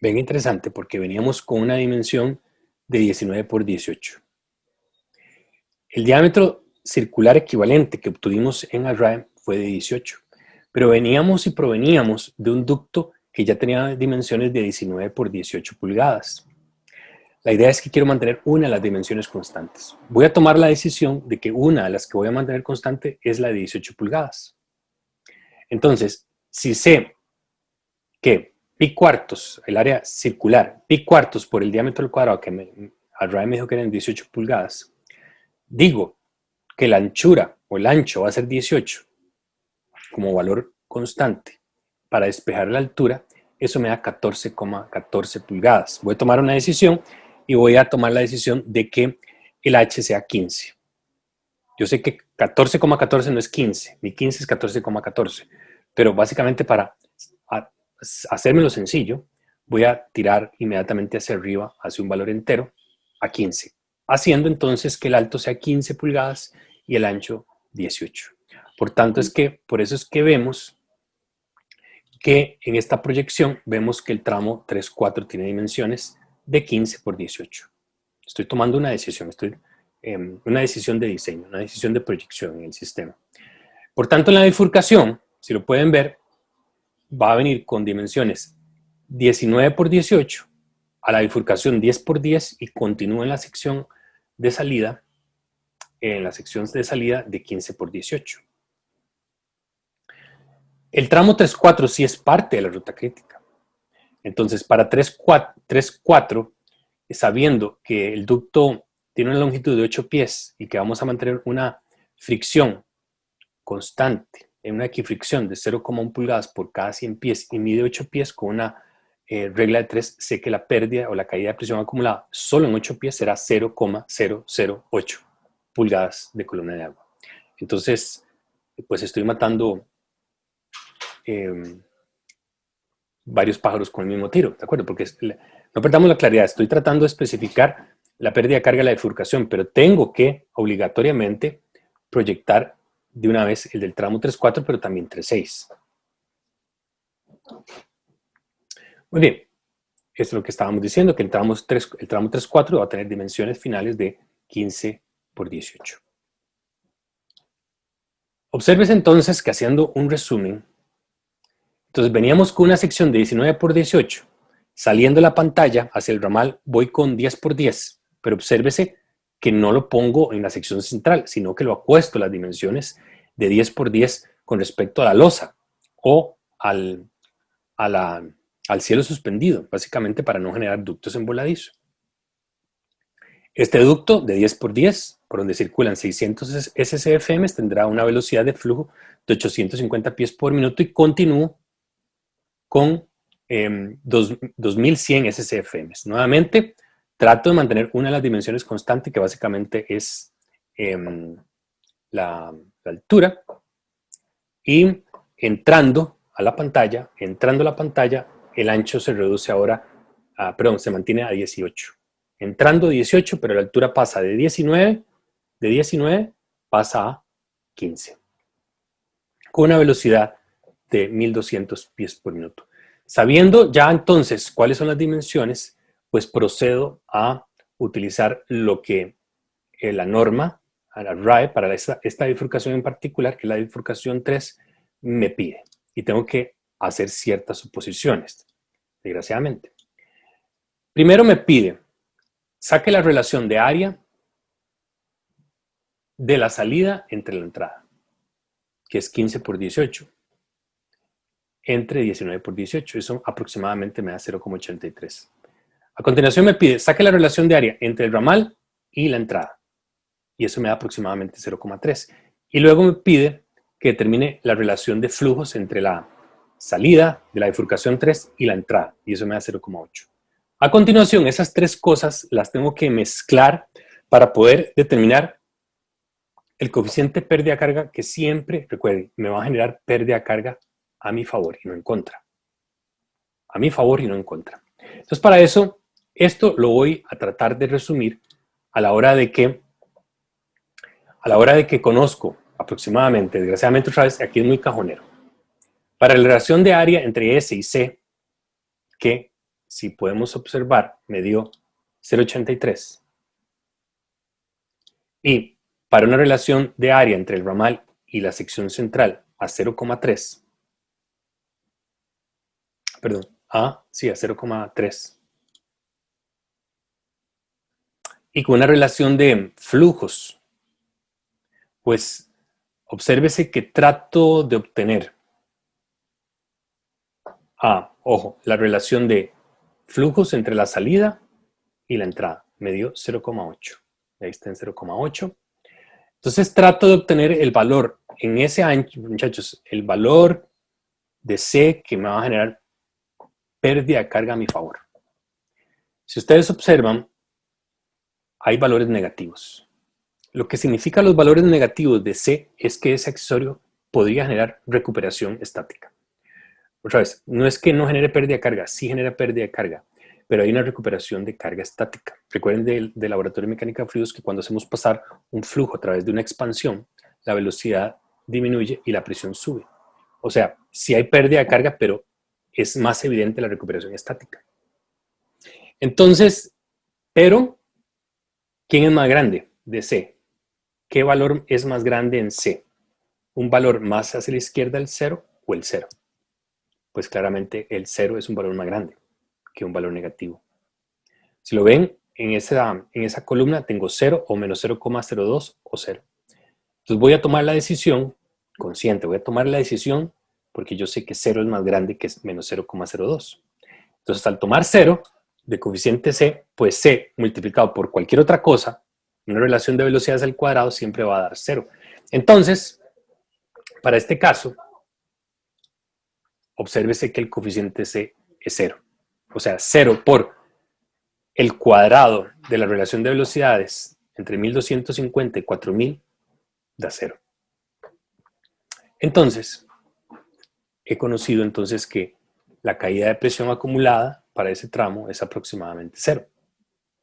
ven interesante porque veníamos con una dimensión de 19 por 18. El diámetro circular equivalente que obtuvimos en Array fue de 18, pero veníamos y proveníamos de un ducto que ya tenía dimensiones de 19 por 18 pulgadas. La idea es que quiero mantener una de las dimensiones constantes. Voy a tomar la decisión de que una de las que voy a mantener constante es la de 18 pulgadas. Entonces, si sé que pi cuartos, el área circular, pi cuartos por el diámetro al cuadrado, que Array me dijo que eran 18 pulgadas, digo que la anchura o el ancho va a ser 18 como valor constante para despejar la altura, eso me da 14,14 pulgadas. Voy a tomar una decisión y voy a tomar la decisión de que el H sea 15. Yo sé que 14,14 no es 15, ni 15 es 14,14, pero básicamente para hacérmelo sencillo, voy a tirar inmediatamente hacia arriba, hacia un valor entero, a 15, haciendo entonces que el alto sea 15 pulgadas y el ancho 18. Por tanto, por eso es que vemos que en esta proyección vemos que el tramo 3-4 tiene dimensiones de 15 por 18. Estoy tomando una decisión, una decisión de diseño, una decisión de proyección en el sistema. Por tanto, en la bifurcación, si lo pueden ver, va a venir con dimensiones 19 por 18 a la bifurcación 10 por 10 y continúa en la sección de salida, de 15 por 18. El tramo 3-4 sí es parte de la ruta crítica. Entonces, para 3-4, sabiendo que el ducto tiene una longitud de 8 pies y que vamos a mantener una fricción constante, en una equifricción de 0,1 pulgadas por cada 100 pies y mide 8 pies con una regla de 3, sé que la pérdida o la caída de presión acumulada solo en 8 pies será 0,008 pulgadas de columna de agua. Entonces, pues estoy matando varios pájaros con el mismo tiro, ¿de acuerdo? Porque no perdamos la claridad, estoy tratando de especificar la pérdida de carga de la bifurcación, pero tengo que obligatoriamente proyectar de una vez el del tramo 3-4, pero también 3-6. Muy bien, esto es lo que estábamos diciendo, que el tramo 3-4 va a tener dimensiones finales de 15 por 18. Observes entonces que haciendo un resumen, entonces veníamos con una sección de 19 por 18, saliendo de la pantalla hacia el ramal voy con 10 por 10, pero obsérvese que no lo pongo en la sección central, sino que lo acuesto las dimensiones de 10 por 10 con respecto a la losa o al cielo suspendido, básicamente para no generar ductos en voladizo. Este ducto de 10 por 10, por donde circulan 600 SCFM, tendrá una velocidad de flujo de 850 pies por minuto y continúo con 2100 SCFM. Nuevamente, trato de mantener una de las dimensiones constantes, que básicamente es la altura, y entrando a la pantalla, el ancho se reduce ahora, se mantiene a 18. Entrando 18, pero la altura pasa de 19 pasa a 15. Con una velocidad de 1200 pies por minuto. Sabiendo ya entonces cuáles son las dimensiones, pues procedo a utilizar lo que la norma, a la RAE, para esta bifurcación en particular, que es la bifurcación 3, me pide. Y tengo que hacer ciertas suposiciones, desgraciadamente. Primero me pide, saque la relación de área de la salida entre la entrada, que es 15 por 18, entre 19 por 18. Eso aproximadamente me da 0,83. A continuación me pide, saque la relación de área entre el ramal y la entrada. Y eso me da aproximadamente 0,3. Y luego me pide que determine la relación de flujos entre la salida de la bifurcación 3 y la entrada. Y eso me da 0,8. A continuación, esas tres cosas las tengo que mezclar para poder determinar el coeficiente pérdida de carga que siempre, recuerden, me va a generar pérdida de carga a mi favor y no en contra. A mi favor y no en contra. Entonces, para eso, esto lo voy a tratar de resumir a la hora de que conozco aproximadamente, desgraciadamente otra vez, aquí es muy cajonero. Para la relación de área entre S y C, que si podemos observar, me dio 0,83. Y para una relación de área entre el ramal y la sección central a 0,3, perdón, a 0,3. Y con una relación de flujos, pues obsérvese que trato de obtener ojo, la relación de flujos entre la salida y la entrada. Me dio 0,8. Ahí está en 0,8. Entonces trato de obtener el valor en ese ancho, muchachos, el valor de C que me va a generar pérdida de carga a mi favor. Si ustedes observan, hay valores negativos. Lo que significa los valores negativos de C es que ese accesorio podría generar recuperación estática. Otra vez, no es que no genere pérdida de carga, sí genera pérdida de carga, pero hay una recuperación de carga estática. Recuerden del laboratorio de mecánica de fluidos que cuando hacemos pasar un flujo a través de una expansión, la velocidad disminuye y la presión sube. O sea, sí hay pérdida de carga, pero es más evidente la recuperación estática. Entonces, pero, ¿quién es más grande de C? ¿Qué valor es más grande en C? ¿Un valor más hacia la izquierda del 0 o el 0? Pues claramente el 0 es un valor más grande que un valor negativo. Si lo ven, en esa columna tengo 0 o menos 0,02 o 0. Entonces voy a tomar la decisión, consciente, voy a tomar la decisión porque yo sé que 0 es más grande que menos 0,02. Entonces al tomar 0 de coeficiente C, pues C multiplicado por cualquier otra cosa, una relación de velocidades al cuadrado siempre va a dar 0. Entonces, para este caso, obsérvese que el coeficiente C es 0. O sea, 0 por el cuadrado de la relación de velocidades entre 1250 y 4000 da 0. Entonces, he conocido entonces que la caída de presión acumulada para ese tramo es aproximadamente 0.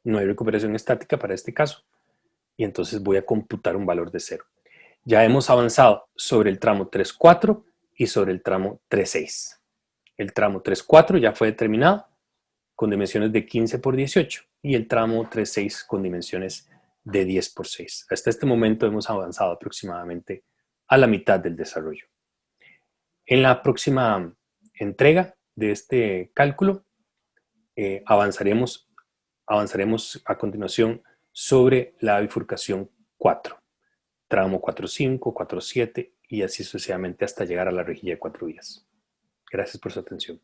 No hay recuperación estática para este caso. Y entonces voy a computar un valor de 0. Ya hemos avanzado sobre el tramo 3.4 y sobre el tramo 3.6. El tramo 3.4 ya fue determinado con dimensiones de 15 por 18 y el tramo 3.6 con dimensiones de 10 por 6. Hasta este momento hemos avanzado aproximadamente a la mitad del desarrollo. En la próxima entrega de este cálculo avanzaremos a continuación sobre la bifurcación 4, tramo 4.5, 4.7 y así sucesivamente hasta llegar a la rejilla de 4 vías. Gracias por su atención.